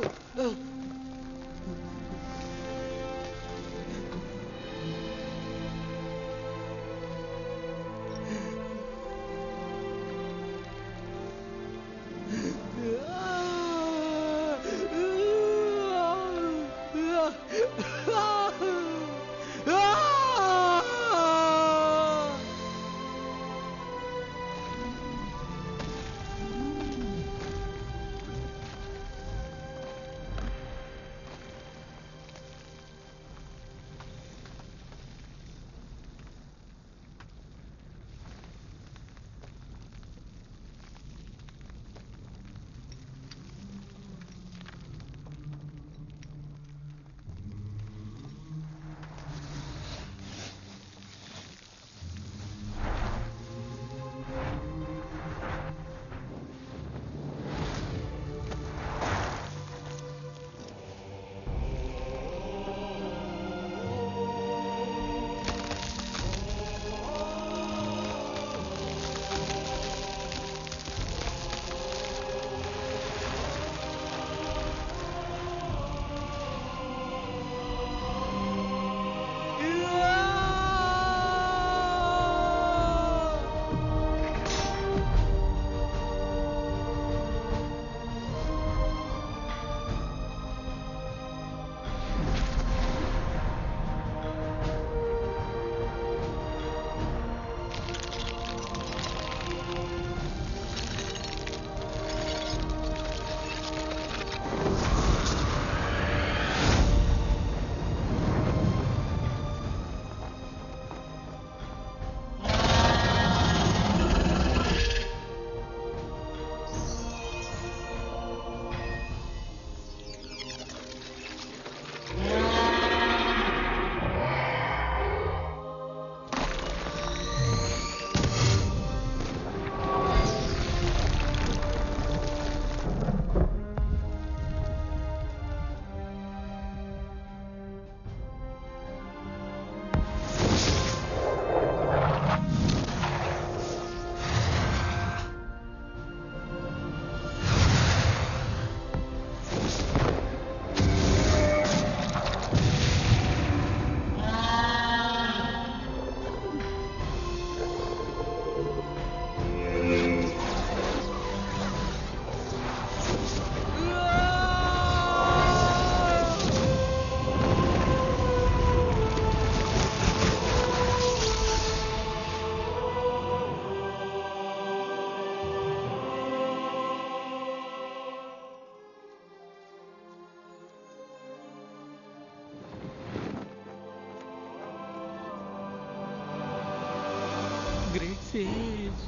Sage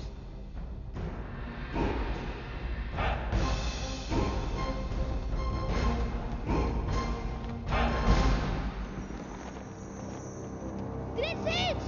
great Sage